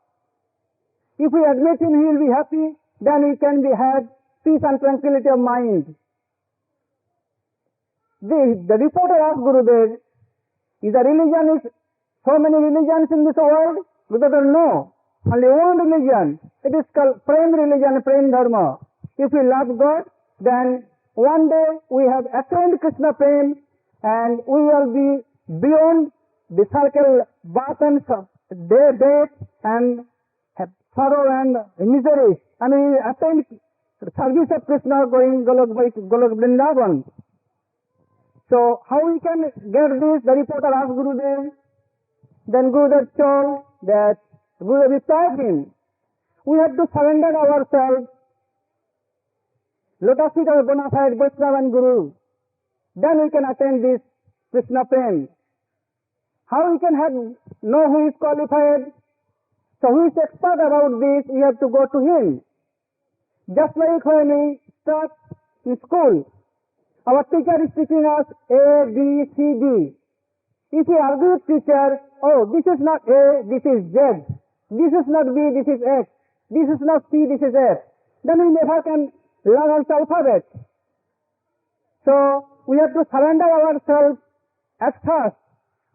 If we admit Him, He will be happy, then we can have peace and tranquility of mind. The reporter asked Gurudev, is so many religions in this world? Gurudev, no. Only one religion. It is called Prem religion, Prem Dharma. If we love God, then one day we have attained Krishna Prem and we will be beyond the circle, birth and death and sorrow and misery. And we attain the service of Krishna going Golok Vrindavan. So how we can get this? The reporter asked Gurudev. Then Gurudev told that, Gurudev replied him, we have to surrender ourselves. Let us see our bona fide Vaishnava and Guru. Then we can attain this Krishna Prem. How we can know who is qualified? So who is expert about this? We have to go to him. Just like when we start in school, our teacher is teaching us A, B, C, D. If we argue with teacher, oh, this is not A, this is Z. This is not B, this is X. This is not C, this is F. Then we never can learn our alphabet. So we have to surrender ourselves at first.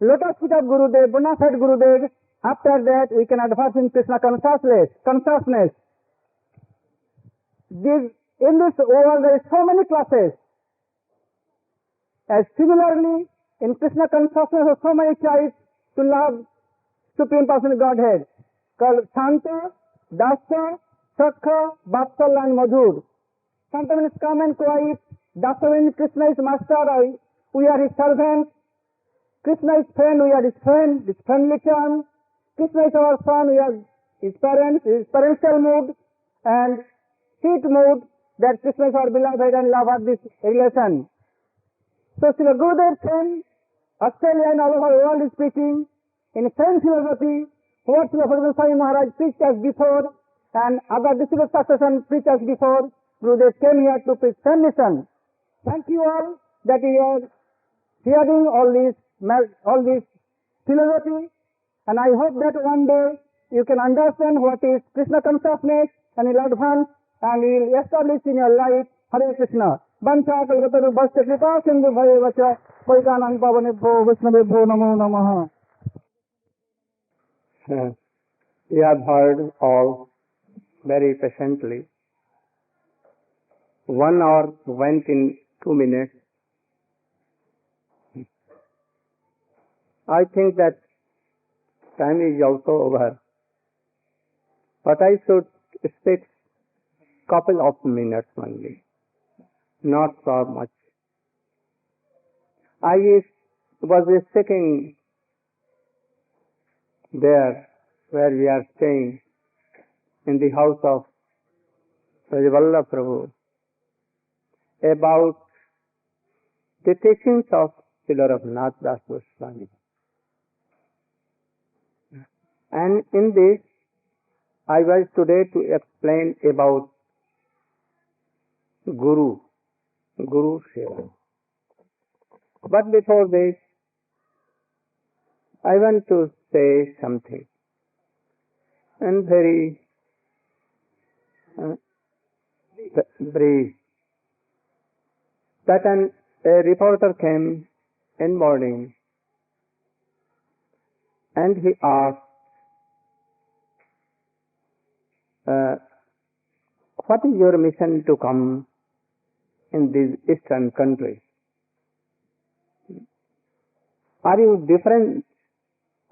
Let us put up Gurudev, bona fide Gurudev. After that, we can advance in Krishna consciousness. In this world, there are so many classes. As similarly, in Krishna consciousness, there are so many types to love Supreme Personal Godhead, called Shanta, Dasa, Sakha, Vatsal and Madhur. Shanta means calm and quiet. Dasa means Krishna is master, we are his servants. Krishna is friend, we are his friend, his friendly charm. Krishna is our son, we are his parents, his parental mood, and heat mood, that Krishna is our beloved and love of this relation. So Srila Gurudev Sen, Australia and all over the world is preaching in same philosophy, what Srila Prabhupada Swami Maharaj preached as before, and other disciples succession preached as before. Gurudev came here to preach same mission. Thank you all that you are hearing all this philosophy, And I hope that one day you can understand what is Krishna consciousness and will advance and will establish in your life Hare Krishna. Bancha kalgataru bhasta kripa sindhu bhave vacha vaidanang pavanebho vaishnavebho namo namaha. You have heard all very patiently. 1 hour went in 2 minutes. I think that time is also over. But I should speak couple of minutes only, not so much. I was speaking there where we are staying in the house of Murwillumbah Prabhu about the teachings of Srila Prabhupada Goswami. And in this, I was today to explain about Guru Seva. But before this, I want to say something, and very brief. That a reporter came in morning and he asked, what is your mission to come in these eastern countries? Are you different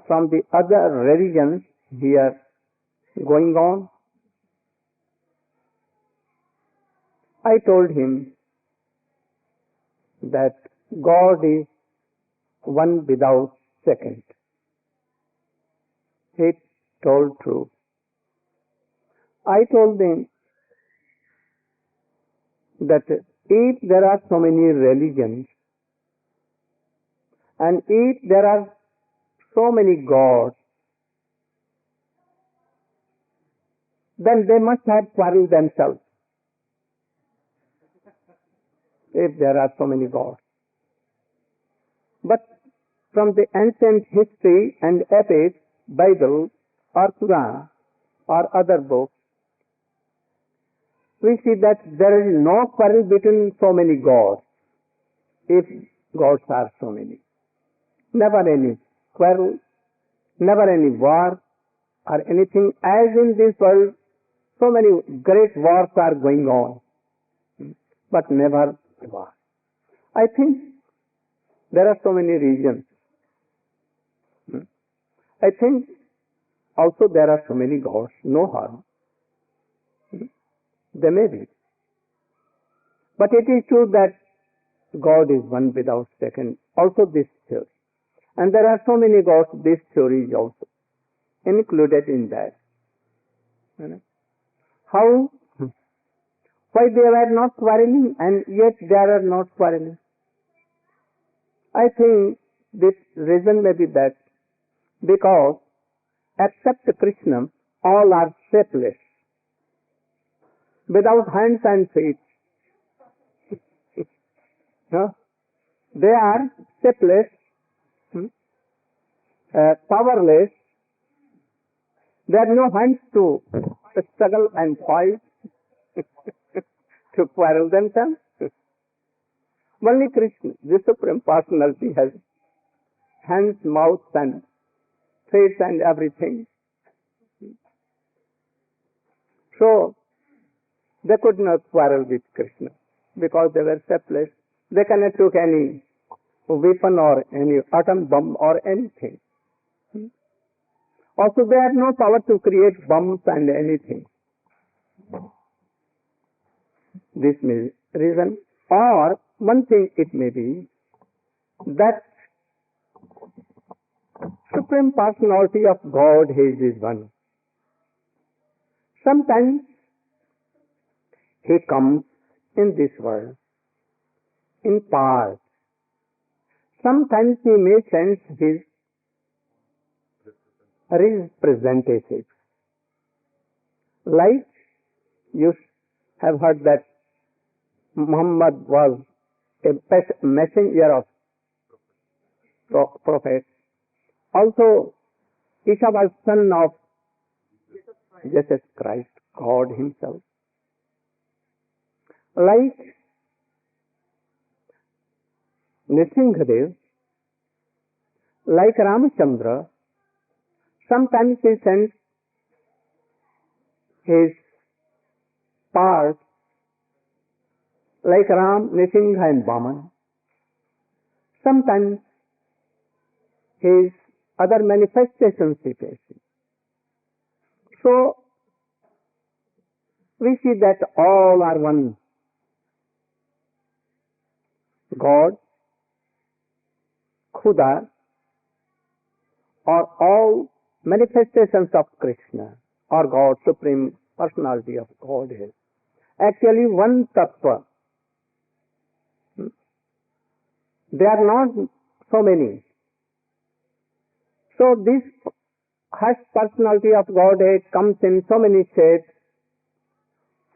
from the other religions here going on? I told him that God is one without second. He told true. I told him that if there are so many religions and if there are so many gods, then they must have quarreled themselves. If there are so many gods. But from the ancient history and epics, Bible or Quran or other books, we see that there is no quarrel between so many gods, if gods are so many. Never any quarrel, never any war or anything. As in this world, so many great wars are going on, but never war. I think there are so many reasons. I think also there are so many gods, no harm. There may be. But it is true that God is one without second. Also this theory. And there are so many gods, this theory is also included in that. How? Why they were not quarreling and yet they are not quarreling? I think this reason may be that because except Krishna, all are shapeless, without hands and feet. They are shapeless, powerless. They have no hands to struggle and fight, to quarrel themselves. Only Krishna, the Supreme Personality, has hands, mouth and face and everything. So, they could not quarrel with Krishna because they were shapeless. They cannot took any weapon or any atom bomb or anything. Also, they have no power to create bombs and anything. This may be reason. Or one thing it may be that Supreme Personality of God is one. Sometimes He comes in this world in part. Sometimes He may send His representatives. Like you have heard that Muhammad was a messenger of prophet. Also, Isha was son of Jesus Christ, God himself. Like Nrsimhadev, like Ramachandra, sometimes he sends his parts like Ram, Nrsimha and Vaman. Sometimes his other manifestations he faces. So, we see that all are one God, Khuda, or all manifestations of Krishna, or God, Supreme Personality of Godhead. Actually, one tattva. They are not so many. So this highest personality of Godhead comes in so many shapes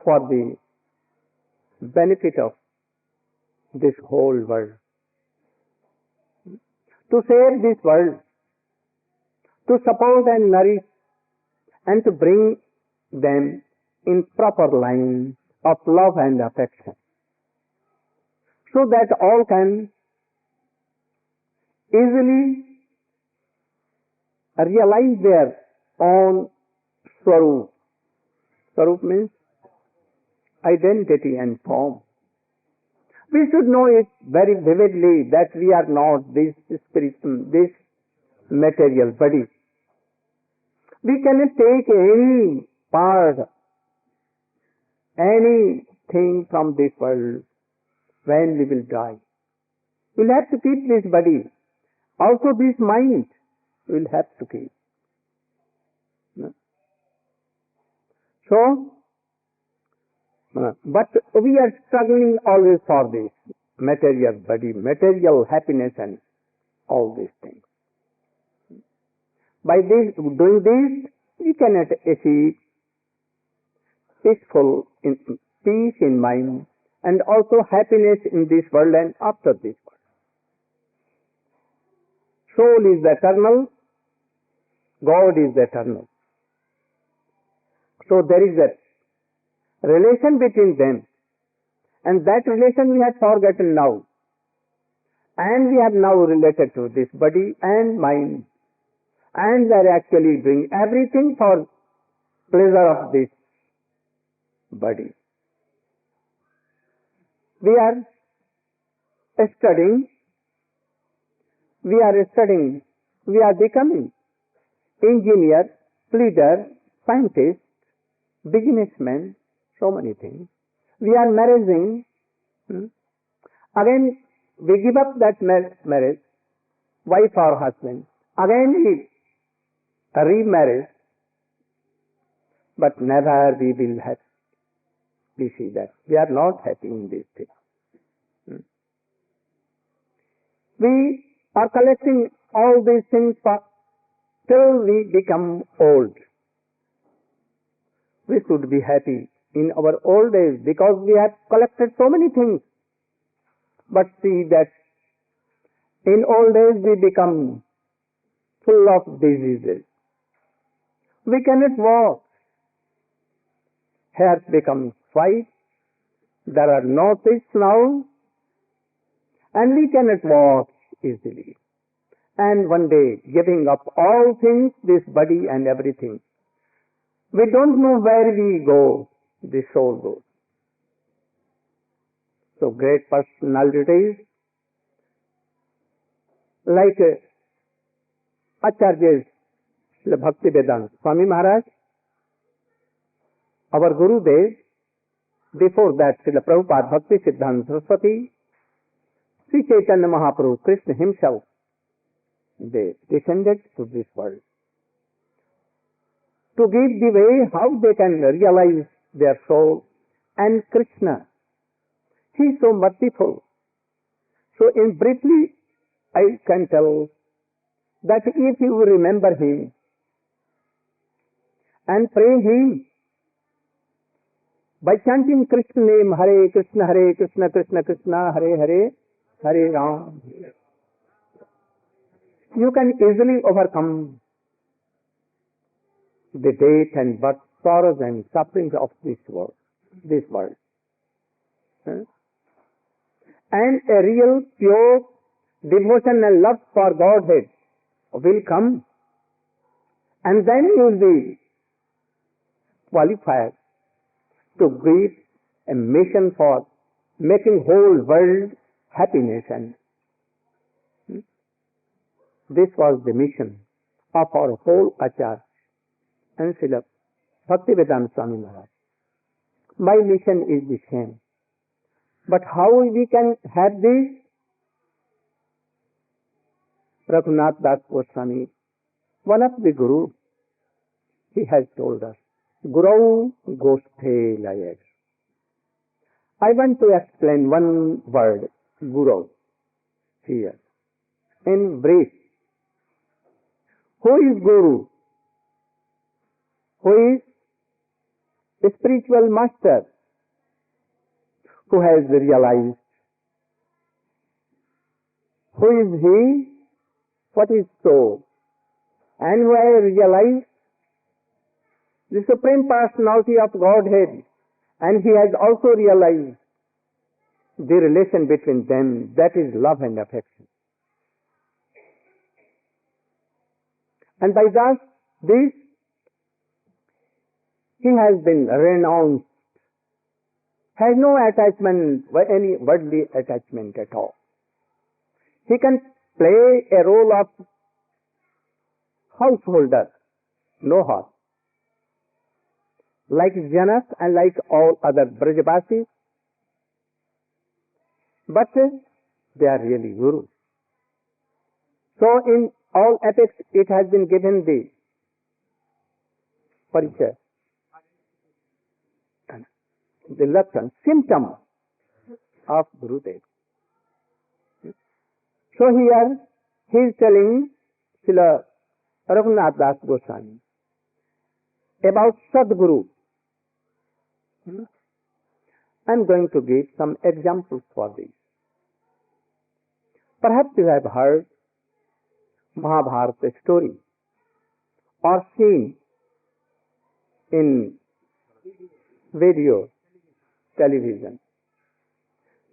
for the benefit of this whole world. To save this world, to support and nourish, and to bring them in proper line of love and affection, so that all can easily realize their own Swarup. Swarup means identity and form. We should know it very vividly that we are not this this material body. We cannot take any part, anything from this world when we will die. We'll have to keep this body. Also this mind we'll have to keep. So, but we are struggling always for this material body, material happiness and all these things. By this, doing this, we cannot achieve peace in mind and also happiness in this world and after this world. Soul is eternal, God is eternal. So there is a relation between them, and that relation we have forgotten now, and we have now related to this body and mind, and they are actually doing everything for pleasure of this body. We are studying, we are becoming engineer, leader, scientist, businessmen, so many things. We are marrying. Again, we give up that marriage, wife or husband. Again, we remarry. But never we will have. We see that we are not happy in this thing. We are collecting all these things till we become old. We should be happy in our old age because we have collected so many things. But see that in old age we become full of diseases. We cannot walk. Hair becomes white. There are no teeth now. And we cannot walk easily. And one day, giving up all things, this body and everything, we don't know where we go, the soul goes. So great personalities like Acharya Srila Bhaktivedanta Swami Maharaj, our Gurudev, before that Srila Prabhupada Bhakti Siddhanta Saraswati, Sri Chaitanya Mahaprabhu, Krishna himself, they descended to this world to give the way how they can realize their soul. And Krishna, he is so merciful. So in briefly, I can tell that if you remember him and pray him by chanting Krishna name, Hare Krishna, Krishna Krishna, Hare Hare, Hare Ram, you can easily overcome the death and birth, sorrows and sufferings of this world. Huh? And a real, pure devotion and love for Godhead will come, and then you will be qualified to give a mission for making whole world happiness. And this was the mission of our whole Acharya and Srila Bhaktivedanta Swami Maharaj. My mission is the same. But how we can have this? Raghunath Das Goswami, one of the Guru, he has told us, Guru Gosthe Layek. I want to explain one word, Guru, here, in brief. Who is Guru? Who is a spiritual master who has realized? Who is he? What is so? And who has realized the Supreme Personality of Godhead, and he has also realized the relation between them, that is love and affection. And by this, he has been renounced, has no attachment, any worldly attachment at all. He can play a role of householder, no harm. Like Janak and like all other Brajavasis, but they are really Gurus. So in all epics it has been given the parichay, the lक्षण, symptom of Gurudev. So here he is telling Srila Raghunath Das Goswami about sadguru. I am going to give some examples for this. Perhaps you have heard Mahabharata story or seen in video, television.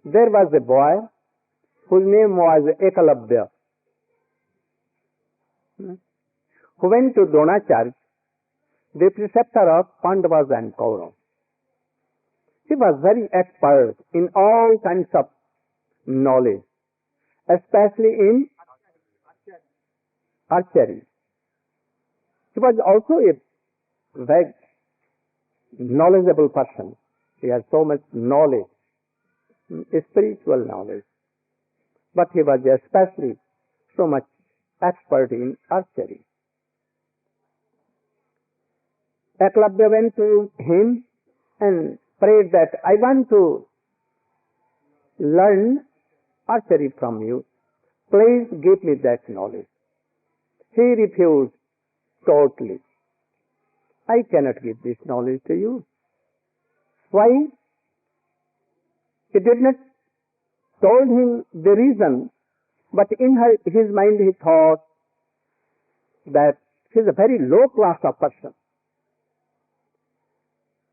There was a boy whose name was Ekalabhya, who went to Dronacharya, the preceptor of Pandavas and Kauravas. He was very expert in all kinds of knowledge, especially in archery. He was also a very knowledgeable person. He had so much knowledge, spiritual knowledge. But he was especially so much expert in archery. Eklavya went to him and prayed that I want to learn archery from you. Please give me that knowledge. He refused totally. I cannot give this knowledge to you. Why? He did not told him the reason, but in his mind he thought that he is a very low class of person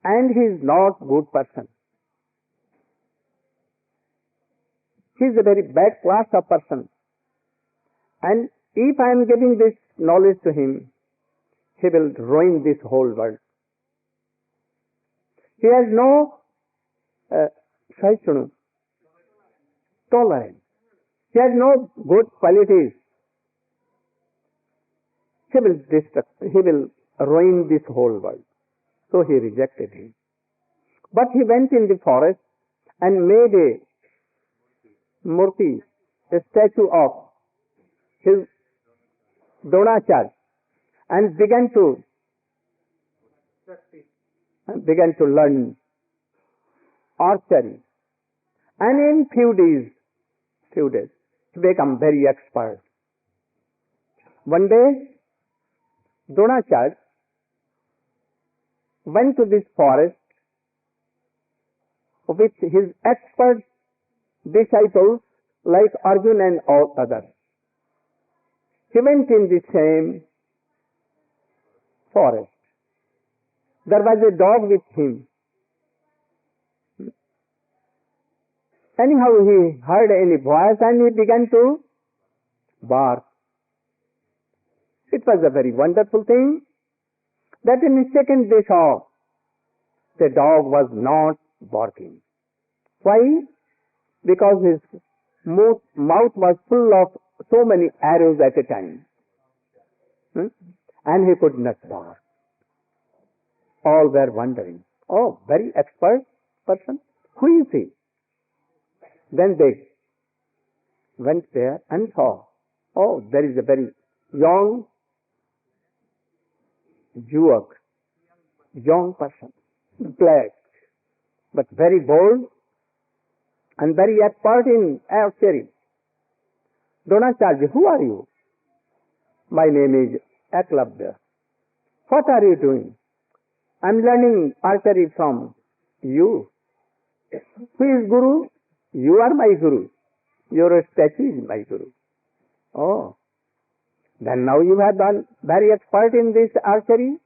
and he is not good person. He is a very bad class of person, and if I am giving this knowledge to him, he will ruin this whole world. He has no tolerance. He has no good qualities. He will ruin this whole world. So he rejected him. But he went in the forest and made a murti, a statue of his Dronacharya, and began to learn archery. And in few days, he became very expert. One day, Dronacharya went to this forest with his expert disciples like Arjuna and all others. He went in the same forest There was a dog with him. Anyhow, he heard any voice and he began to bark. It was a very wonderful thing that in a second they saw the dog was not barking. Why? Because his mouth was full of so many arrows at a time. And he could not bark. All were wondering, oh, very expert person. Who is he? Then they went there and saw, oh, there is a very young young person, black, but very bold and very expert in archery. Dronacharya, who are you? My name is Eklavya. What are you doing? I am learning archery from you. Who is Guru? You are my Guru. Your statue is my Guru. Oh, then now you have been very expert in this archery,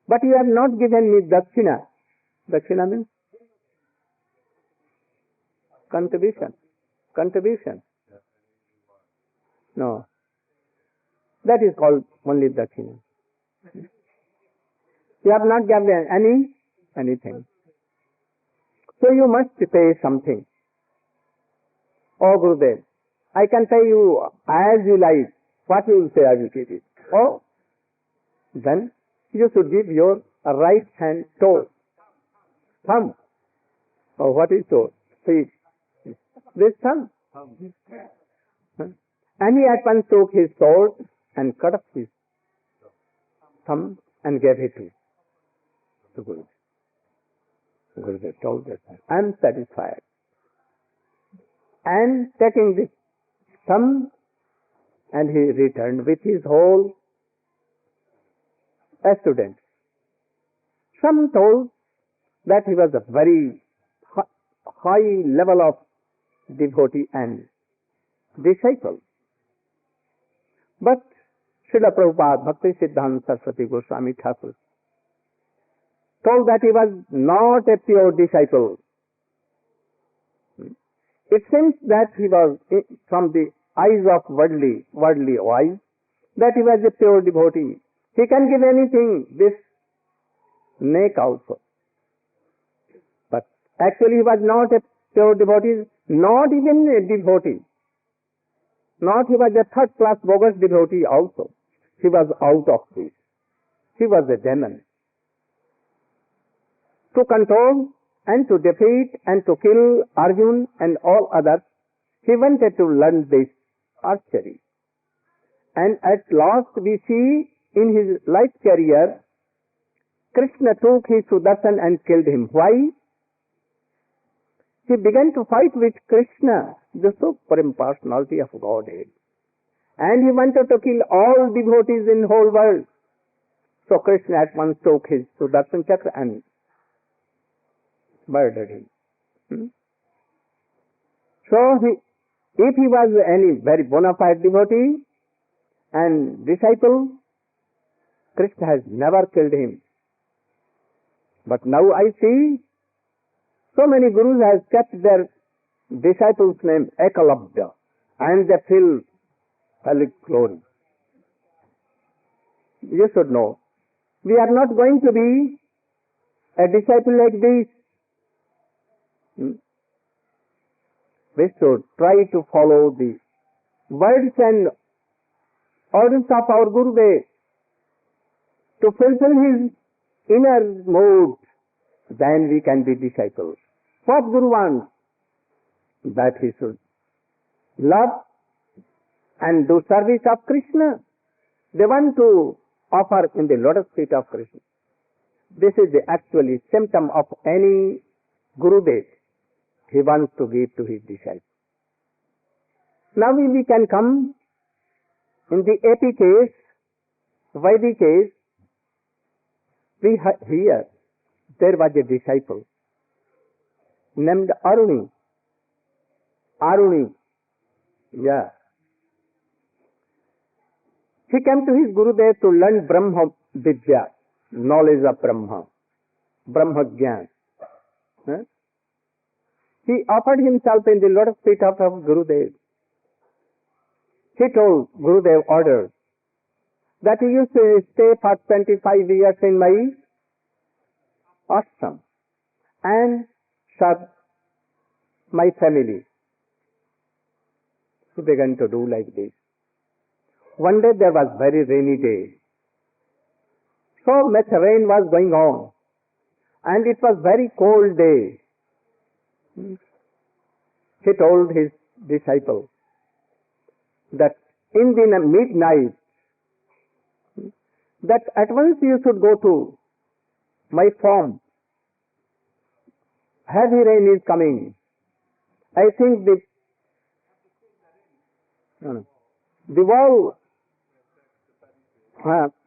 but you have not given me dakshina. Dakshina means contribution. Contribution. No. That is called only dakshina. You have not given anything. So you must pay something. Oh Gurudev, I can pay you as you like. What you will say, I will give it. Oh, then you should give your right hand toe. Thumb. Oh, what is toe? See, this thumb. And he at once took his sword and cut off his thumb and gave it to Gurudev. Gurudev told that, I am satisfied. And taking this thumb, and he returned with his whole student. Some told that he was a very high level of devotee and disciple. But Srila Prabhupada, Bhakti Siddhanta Saraswati Goswami Thakur told that he was not a pure disciple. It seems that he was, from the eyes of worldly eyes, that he was a pure devotee. He can give anything, this neck also. But actually he was not a pure devotee, not even a devotee. Not he was a third class bogus devotee also. He was out of this. He was a demon. To control and to defeat and to kill Arjun and all others, he wanted to learn this archery. And at last we see in his life career, Krishna took his Sudarshan and killed him. Why? He began to fight with Krishna, the Supreme Personality of Godhead. And he wanted to kill all devotees in the whole world. So Krishna at once took his Sudarshan Chakra and murdered him. So if he was any very bona fide devotee and disciple, Krishna has never killed him. But now I see so many gurus have kept their disciples' name Ekalabdha, and they feel public glory. You should know, we are not going to be a disciple like this. We should try to follow the words and orders of our Gurudev to fulfill his inner mood. Then we can be disciples. What Guru wants? That he should love and do service of Krishna. They want to offer in the lotus feet of Krishna. This is the actually symptom of any Gurudev. He wants to give to his disciples. Now we can come in the AP case, Vaidhi case. We here there was a disciple named Aruni. Yeah. He came to his Gurudev to learn Brahma Vidya. knowledge of Brahma, Brahma Gyan. He offered himself in the lotus feet of Gurudev. He told Gurudev ordered that he used to stay for 25 years in my ashram and serve my family. He began to do like this. One day there was very rainy day. So much rain was going on and it was very cold day. He told his disciple that in the midnight that at once you should go to my farm. Heavy rain is coming. I think the wall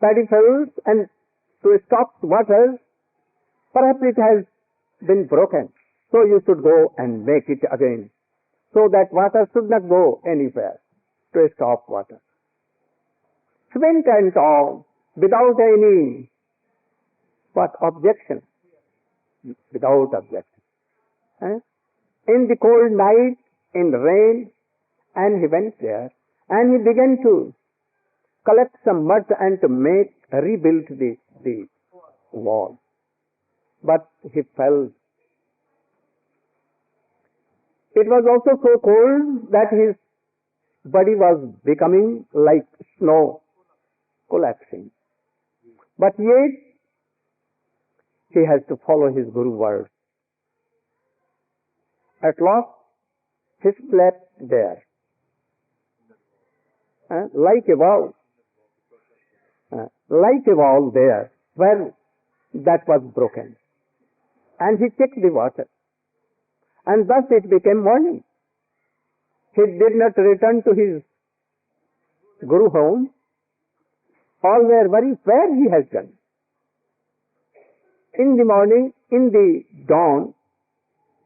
paddy fields and to stop water, perhaps it has been broken. So you should go and make it again, so that water should not go anywhere to stop water. He went and all without any objection. Without objection. In the cold night, in the rain, and he went there and he began to collect some mud and to rebuild the wall. But he fell. It was also so cold that his body was becoming like snow, collapsing. But yet, he has to follow his Guru words. At last, he slept there, like a wall there, where that was broken. And he checked the water. And thus it became morning. He did not return to his Guru home. All were worried where he has gone. In the morning, in the dawn,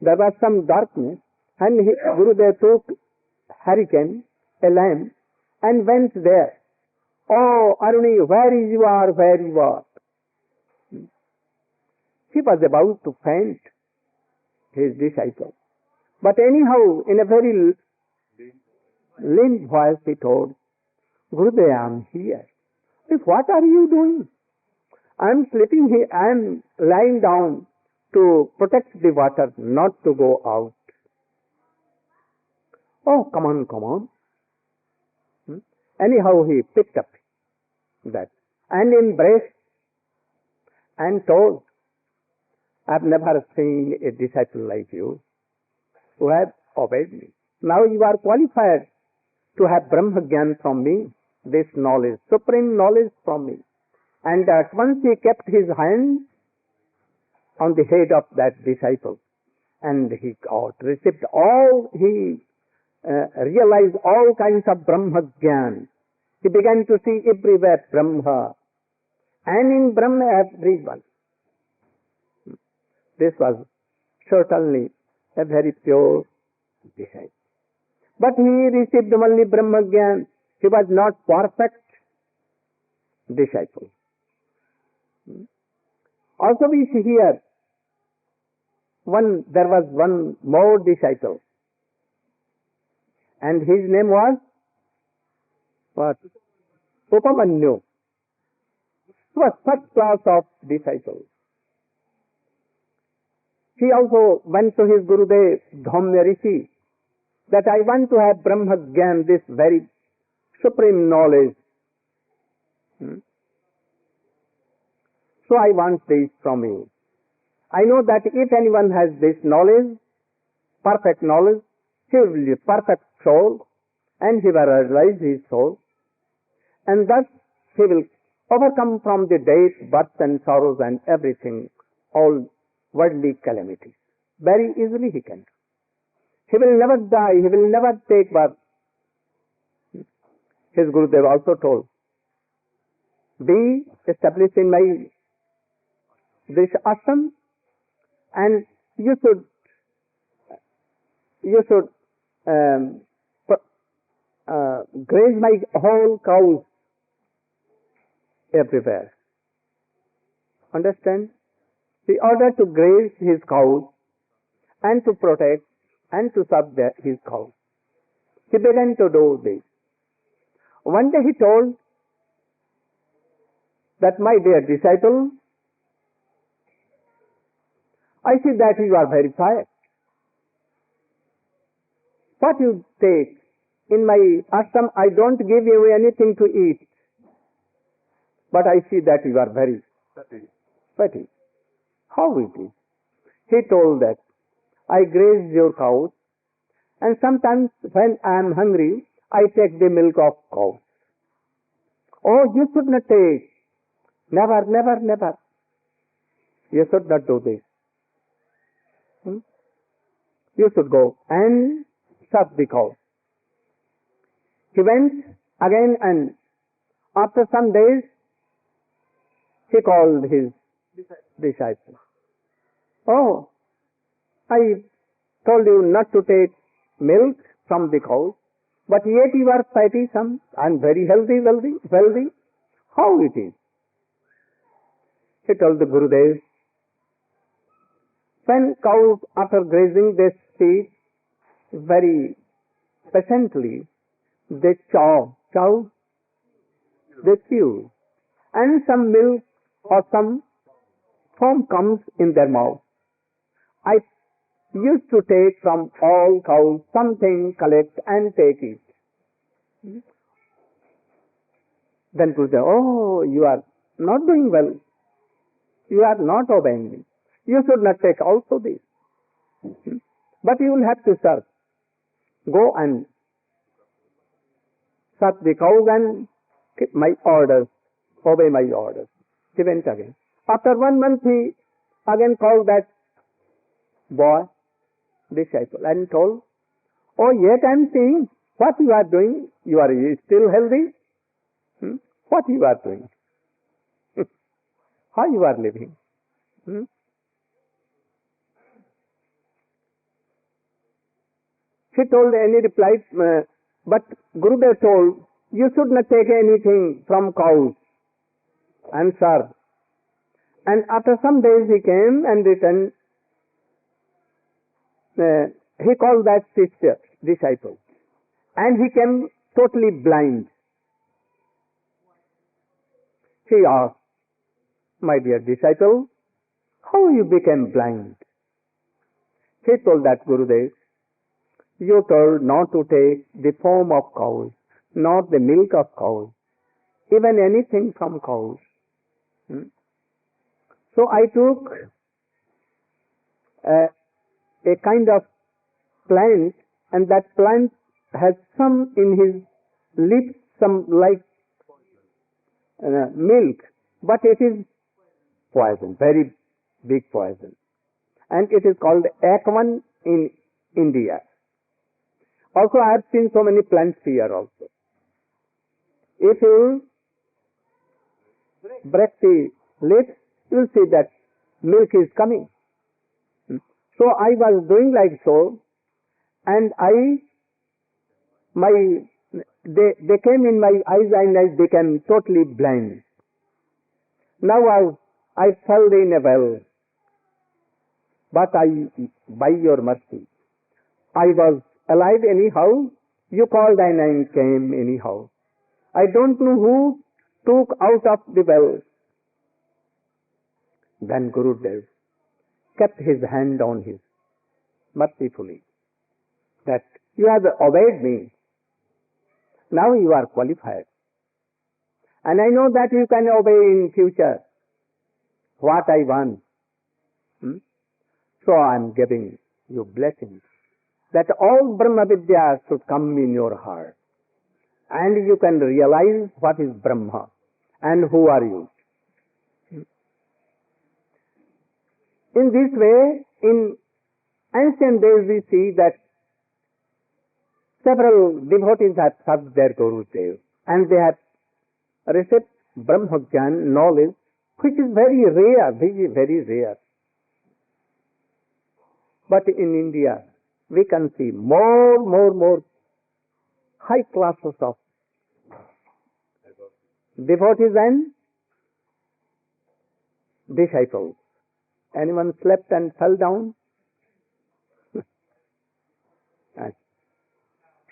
there was some darkness, and Gurudev took hurricane, a lamp, and went there. Oh, Aruni, where you are? He was about to faint, his disciple. But anyhow, in a very limp voice, he told, Gurudev, I am here. What are you doing? I am sleeping here, I am lying down to protect the water, not to go out. Oh, come on. Anyhow, he picked up that and embraced and told, I've never seen a disciple like you who has obeyed me. Now you are qualified to have Brahma Gyan from me, this knowledge, supreme knowledge from me. And at once he kept his hand on the head of that disciple, and he received all, he realized all kinds of Brahma Gyan. He began to see everywhere Brahma, and in Brahma everyone. This was certainly a very pure disciple. But he received only Brahma Gyan. He was not perfect disciple. Also we see here, there was one more disciple, and his name was what? Upamanyu. He was first class of disciples. He also went to his Gurudev, Dhamya Rishi, that I want to have Brahma Gyan, this very supreme knowledge. So I want this from you. I know that if anyone has this knowledge, perfect knowledge, he will be a perfect soul, and he will realize his soul, and thus he will overcome from the death, birth and sorrows and everything, all worldly calamities. Very easily he can. He will never die, he will never take birth. His Gurudev also told, be established in my this ashram, and you should graze my whole cows everywhere. Understand? He ordered to graze his cows and to protect and to serve his cows. He began to do this. One day he told that, my dear disciple, I see that you are very fat. What you take? In my ashram, I don't give you anything to eat. But I see that you are very fatty. How it is? He told that, I graze your cows, and sometimes when I am hungry, I take the milk of cows. Oh, you should not take. Never, never, never. You should not do this. You should go and serve the cows. He went again, and after some days, he called his disciples. Oh, I told you not to take milk from the cows, but yet you are fatty some and very healthy, wealthy. How it is? He told the Gurudev, when cows after grazing they feed very patiently, they they chew, and some milk or some foam comes in their mouth. I used to take from all cows something, collect and take it. Then Gurudev, oh, you are not doing well. You are not obeying me. You should not take also this. But you will have to serve. Go and serve the cows and keep my orders, obey my orders. He went again. After 1 month he again called that boy, disciple, and told, oh, yet I am seeing what you are doing. You are still healthy. What you are doing? How you are living? He told, any replied, but Gurudev told, you should not take anything from cows and serve. And after some days he came and returned. He called that sister, disciple, and he came totally blind. He asked, my dear disciple, how you became blind? He told that Gurudev, you told not to take the foam of cows, not the milk of cows, even anything from cows. So I took a kind of plant, and that plant has some in his lips, some like milk, but it is poison, very big poison. And it is called Akvan in India. Also, I have seen so many plants here also. If you break the lips, you will see that milk is coming. So I was doing like so, and they came in my eyes and I became totally blind. Now I fell in a well, but by your mercy, I was alive anyhow. You called and I came anyhow. I don't know who took out of the well. Then Gurudev kept his hand on his mercifully, that you have obeyed me. Now you are qualified. And I know that you can obey in future what I want. So I am giving you blessings that all Brahma Vidya should come in your heart. And you can realize what is Brahma and who are you. In this way, in ancient days we see that several devotees have served their Gurudev and they have received Brahmagyan knowledge, which is very rare, very rare. But in India, we can see more high classes of devotees and disciples. Anyone slept and fell down?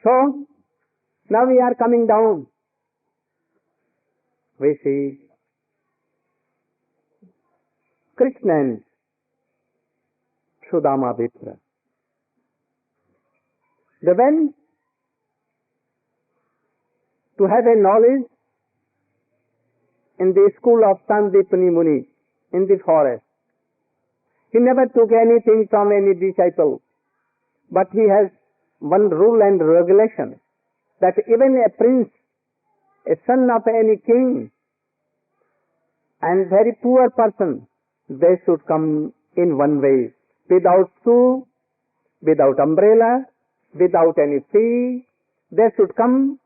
So, now we are coming down. We see Krishna and Sudama Vipra. They went to have a knowledge in the school of Sandipani Muni in the forest. He never took anything from any disciple, but he has one rule and regulation that even a prince, a son of any king, and very poor person, they should come in one way, without shoe, without umbrella, without any fee. They should come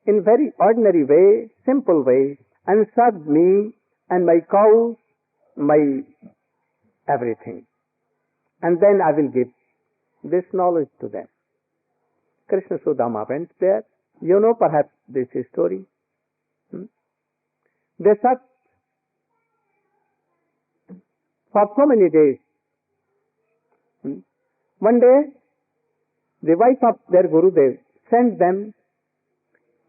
in very ordinary way, simple way, and serve me and my cows, my everything. And then I will give this knowledge to them. Krishna Sudama went there. You know perhaps this story. They sat for so many days. One day, the wife of their Gurudev sent them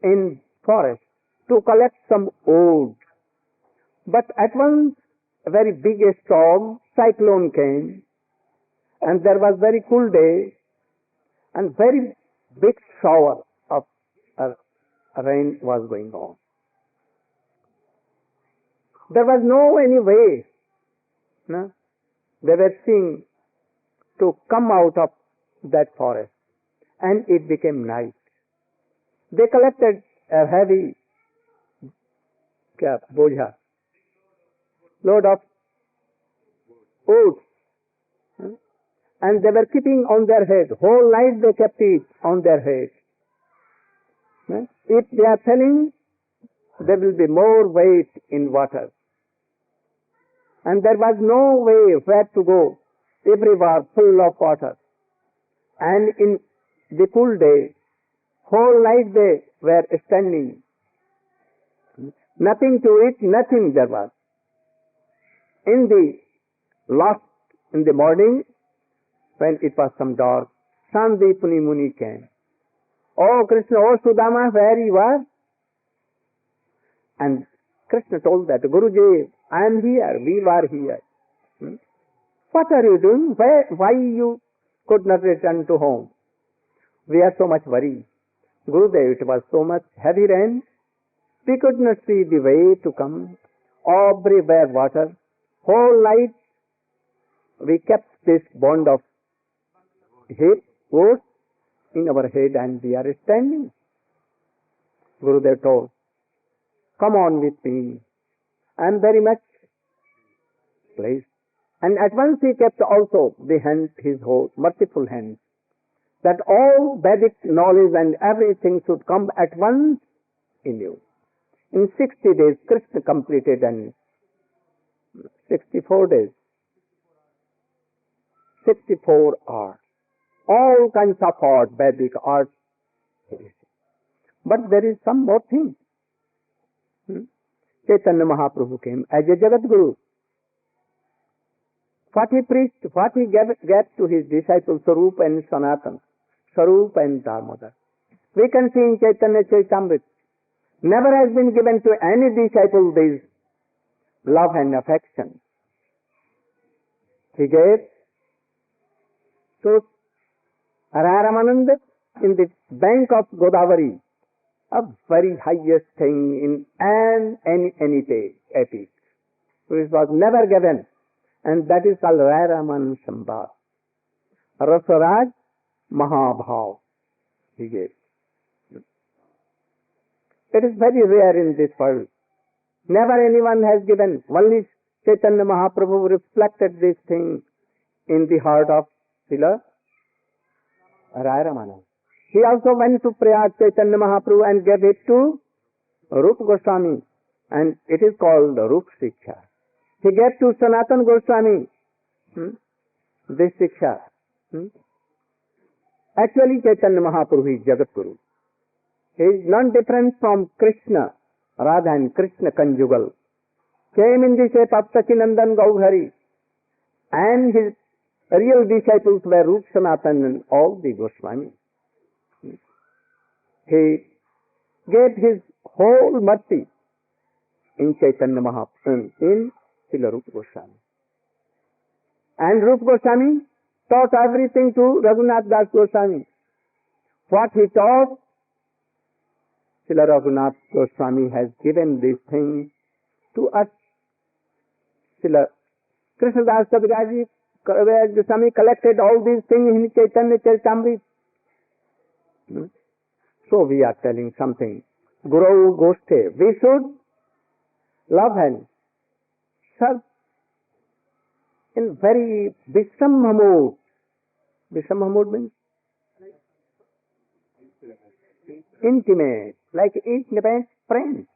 in forest to collect some wood. But at once, a very big storm, cyclone came, and there was very cool day, and very big shower of rain was going on. There was no any way. No? They were seeing to come out of that forest, and it became night. They collected a heavy boja, load of oats, and they were keeping on their head. Whole night they kept it on their head. If they are telling, there will be more weight in water. And there was no way where to go. Everywhere full of water. And in the cool day, whole night they were standing. Nothing to eat, nothing there was. In the morning, when it was some dark, Sandipani Muni came. Oh Krishna, oh Sudama, where you are? And Krishna told that, Guruji, I am here, we were here. What are you doing? Why you could not return to home? We are so much worried. Gurudev, it was so much heavy rain, we could not see the way to come. Everywhere water. Whole night we kept this bond of oats in our head and we are standing. Gurudev told, come on with me. I am very much pleased. And at once he kept also the hand, his whole merciful hand, that all Vedic knowledge and everything should come at once in you. In 60 days, Krishna completed, and 64 days, 64 hours, all kinds of art, Vedic art. But there is some more thing. Chaitanya Mahaprabhu came as a Jagat Guru. What he preached, what he gave to his disciples, Sarup and Sanatan, Sarup and Damodar. We can see in Chaitanya Chaitamrita, never has been given to any disciple this love and affection. He gave to Ramananda in the bank of Godavari, a very highest thing in any epic, which was never given, and that is called Raman Sambhav. Rasaraj Mahabhav he gave. It is very rare in this world. Never anyone has given. Only Chaitanya Mahaprabhu reflected this thing in the heart of Srila Ramananda. He also went to Prayag, Chaitanya Mahaprabhu, and gave it to Rup Goswami, and it is called Rup Siksha. He gave to Sanatan Goswami this Siksha. Actually, Chaitanya Mahaprabhu is Jagat Guru. He is non different from Krishna, Radha and Krishna conjugal. came in the shape of Sachinandan Gaudhari, and his real disciples were Rup Sanatan and all the Goswamis. He gave his whole mercy in Chaitanya Mahaprabhu, in Srila Rupa Goswami. And Rupa Goswami taught everything to Raghunath Das Goswami. What he taught, Srila Raghunath Goswami has given these things to us. Srila Krishnadas Kaviraj Goswami collected all these things in Chaitanya Charitamrita. So we are telling something. Guru Goshte. We should love and serve in very Vishamma mood. Vishamma mood means intimate, like intimate friends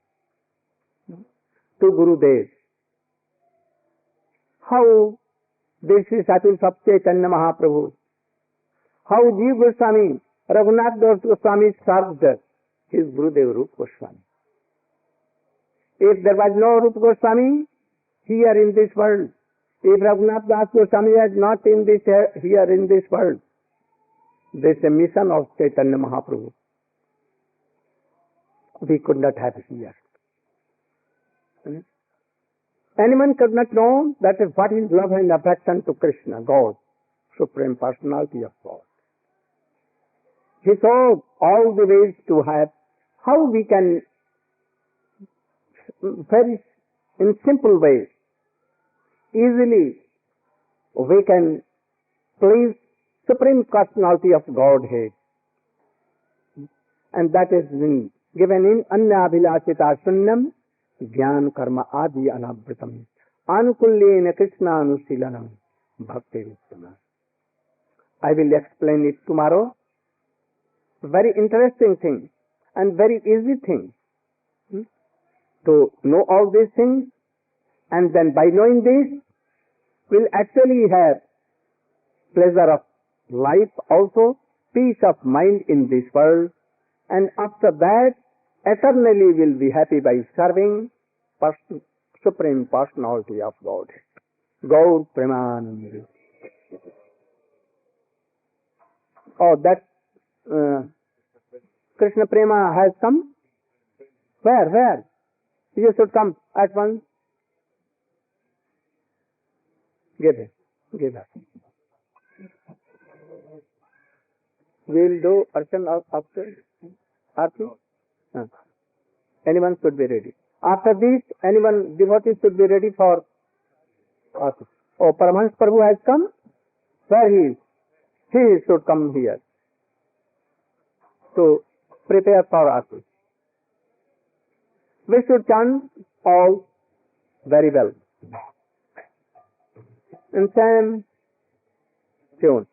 to Gurudev. How this is disciples of Chaitanya Mahaprabhu, how Jiva Goswami, Raghunath Das Goswami served his Gurudev Rupa Goswami. If there was no Rupa Goswami here in this world, if Raghunath Das Goswami had not in this here in this world, this is a mission of Chaitanya Mahaprabhu. We could not have here. Anyone could not know that what is love and affection to Krishna, God, Supreme Personality of God. He showed all the ways to have, how we can, very in simple ways, easily we can please Supreme Personality of Godhead. And that is given in Anya Abhilasita Shunyam Jnana Karma Adi Anavritam Anukulyena Krishna Anusilanam Bhakti Vistana. I will explain it tomorrow. Very interesting thing and very easy thing to know all these things, and then by knowing this will actually have pleasure of life also, peace of mind in this world, and after that eternally will be happy by serving Supreme Personality of God. Gaur Premanandi. Oh, that Krishna Prema has come? Where? You should come at once. Give it. We'll do Archan after Arti. Anyone should be ready. After this, anyone devotee should be ready for Arti. Oh, Paramahansa Prabhu has come? Where he is? He should come here to prepare for Arti. We should chant all very well in same tune.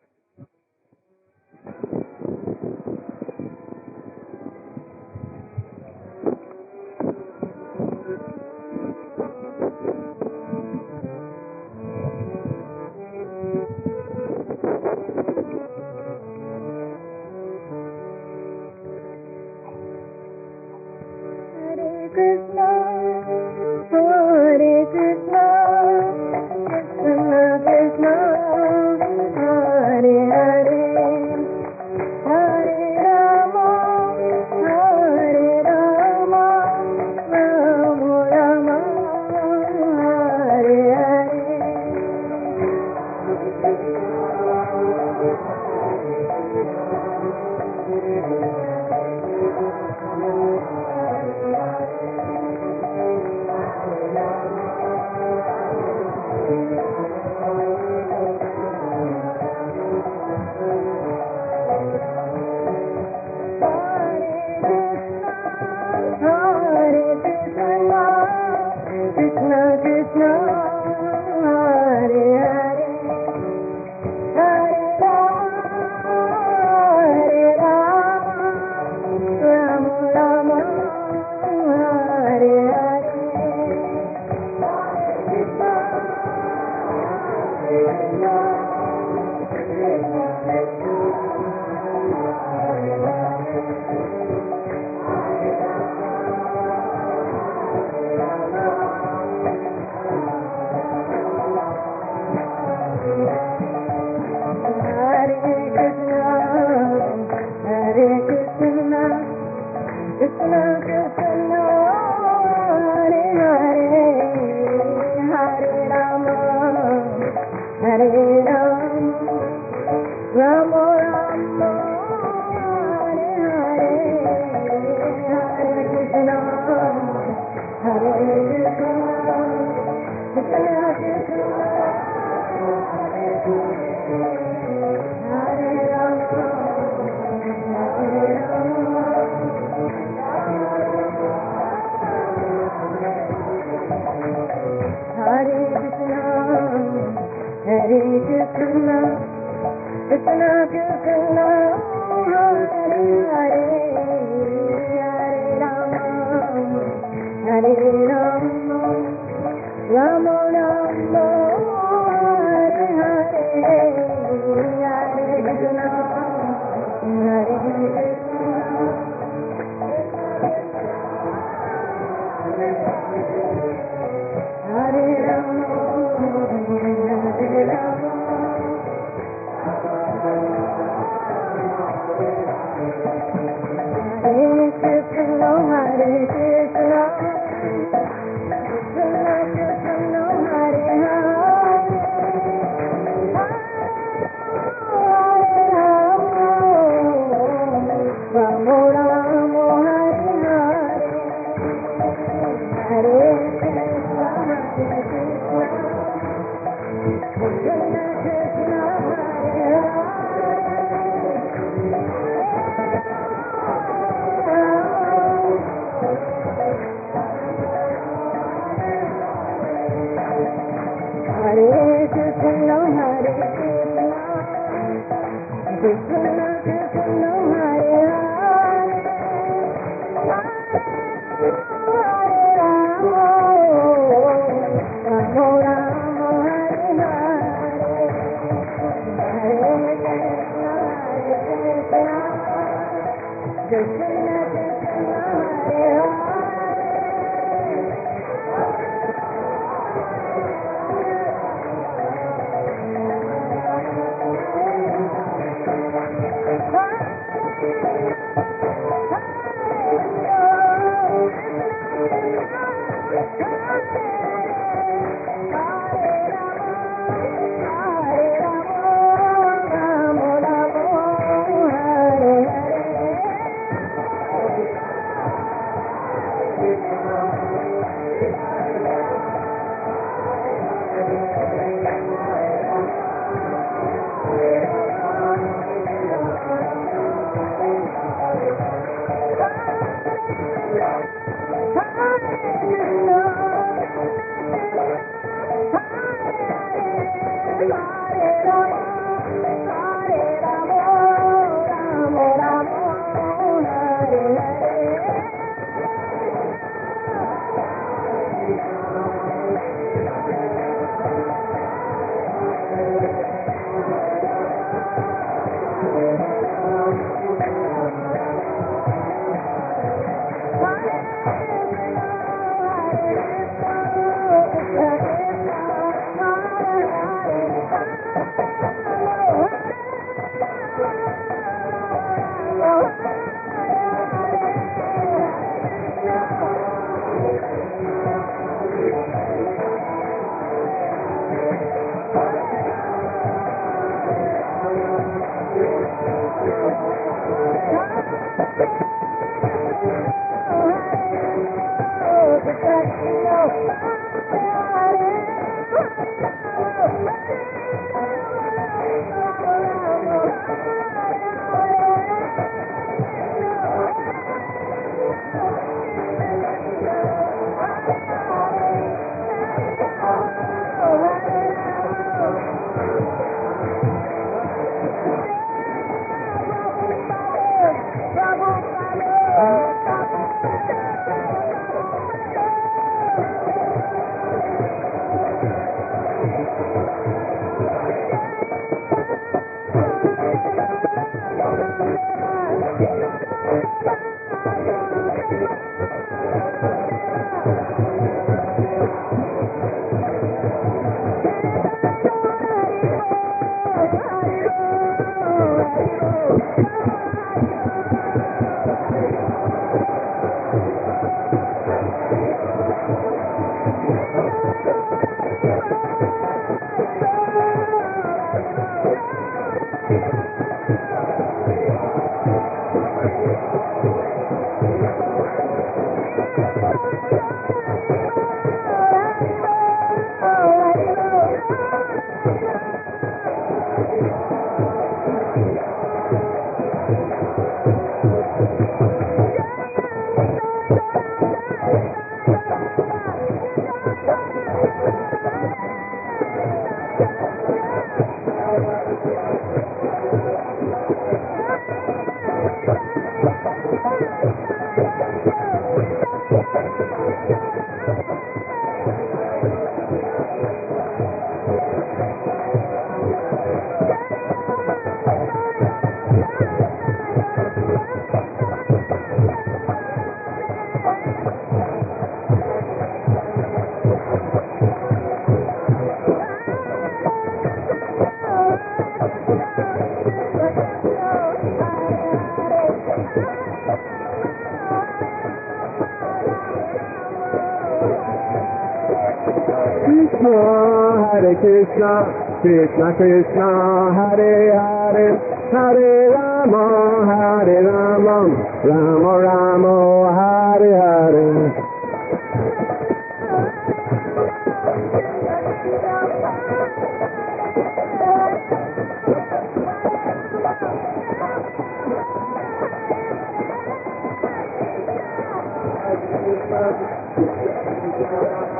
Hare Krishna, Krishna Krishna, Hare Hare, Hare Rama, Hare Rama, Rama Rama, Hare Hare.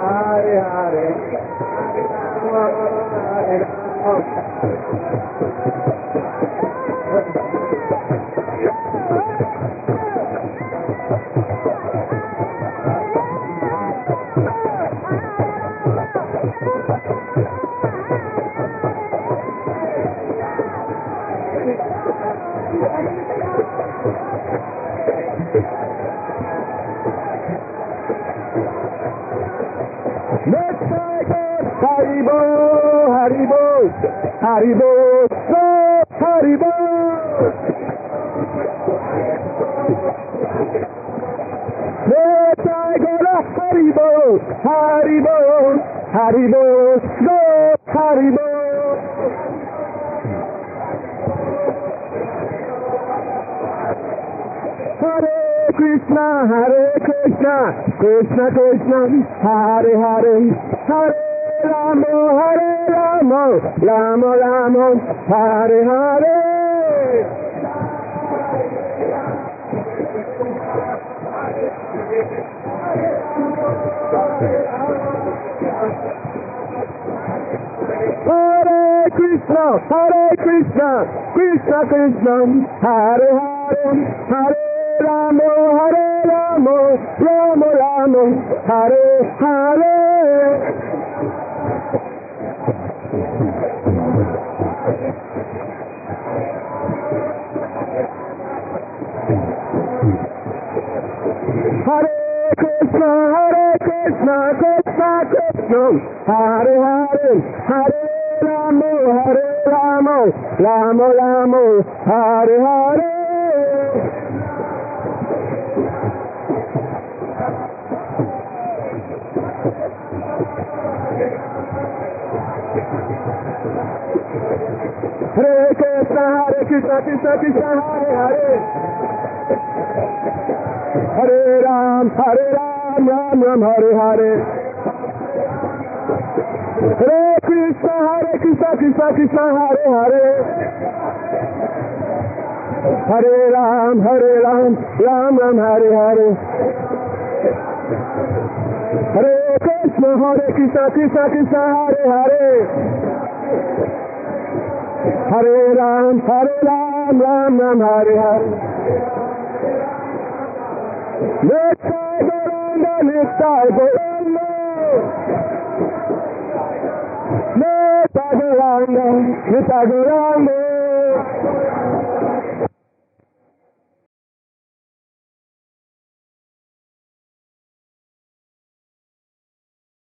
Hare Hare, Hare Haribo, Haribo, Haribo, so Haribo. Let I go to Haribo, Haribo, Haribo, so Haribo. Hare Krishna, Krishna Krishna, Hare Hare, Hare Rama, Hare Rama, Rama Rama, Hare Hare. Hare Krishna, Krishna Krishna, Hare Hare, Hare Rama, Hare Rama, Rama Rama, Hare Hare. Hare Krishna, Krishna Krishna, Hare Hare, Hare Rama, Hare Rama, Rama Rama, Hare Hare. Hare Krishna, Krishna Krishna, Hare Hare. Hare Ram, Ram Ram, Hare Hare. Hare Krishna, Krishna Krishna, Hare Hare. Hare Ram, Ram Ram, Hare Hare. Hare Krishna, Krishna Krishna, Hare Hare. Hare Ram, Ram Ram, Hare Hare. Nittai Gauranga, Nittai Gauranga, Nittai Gauranga, Nittai Gauranga.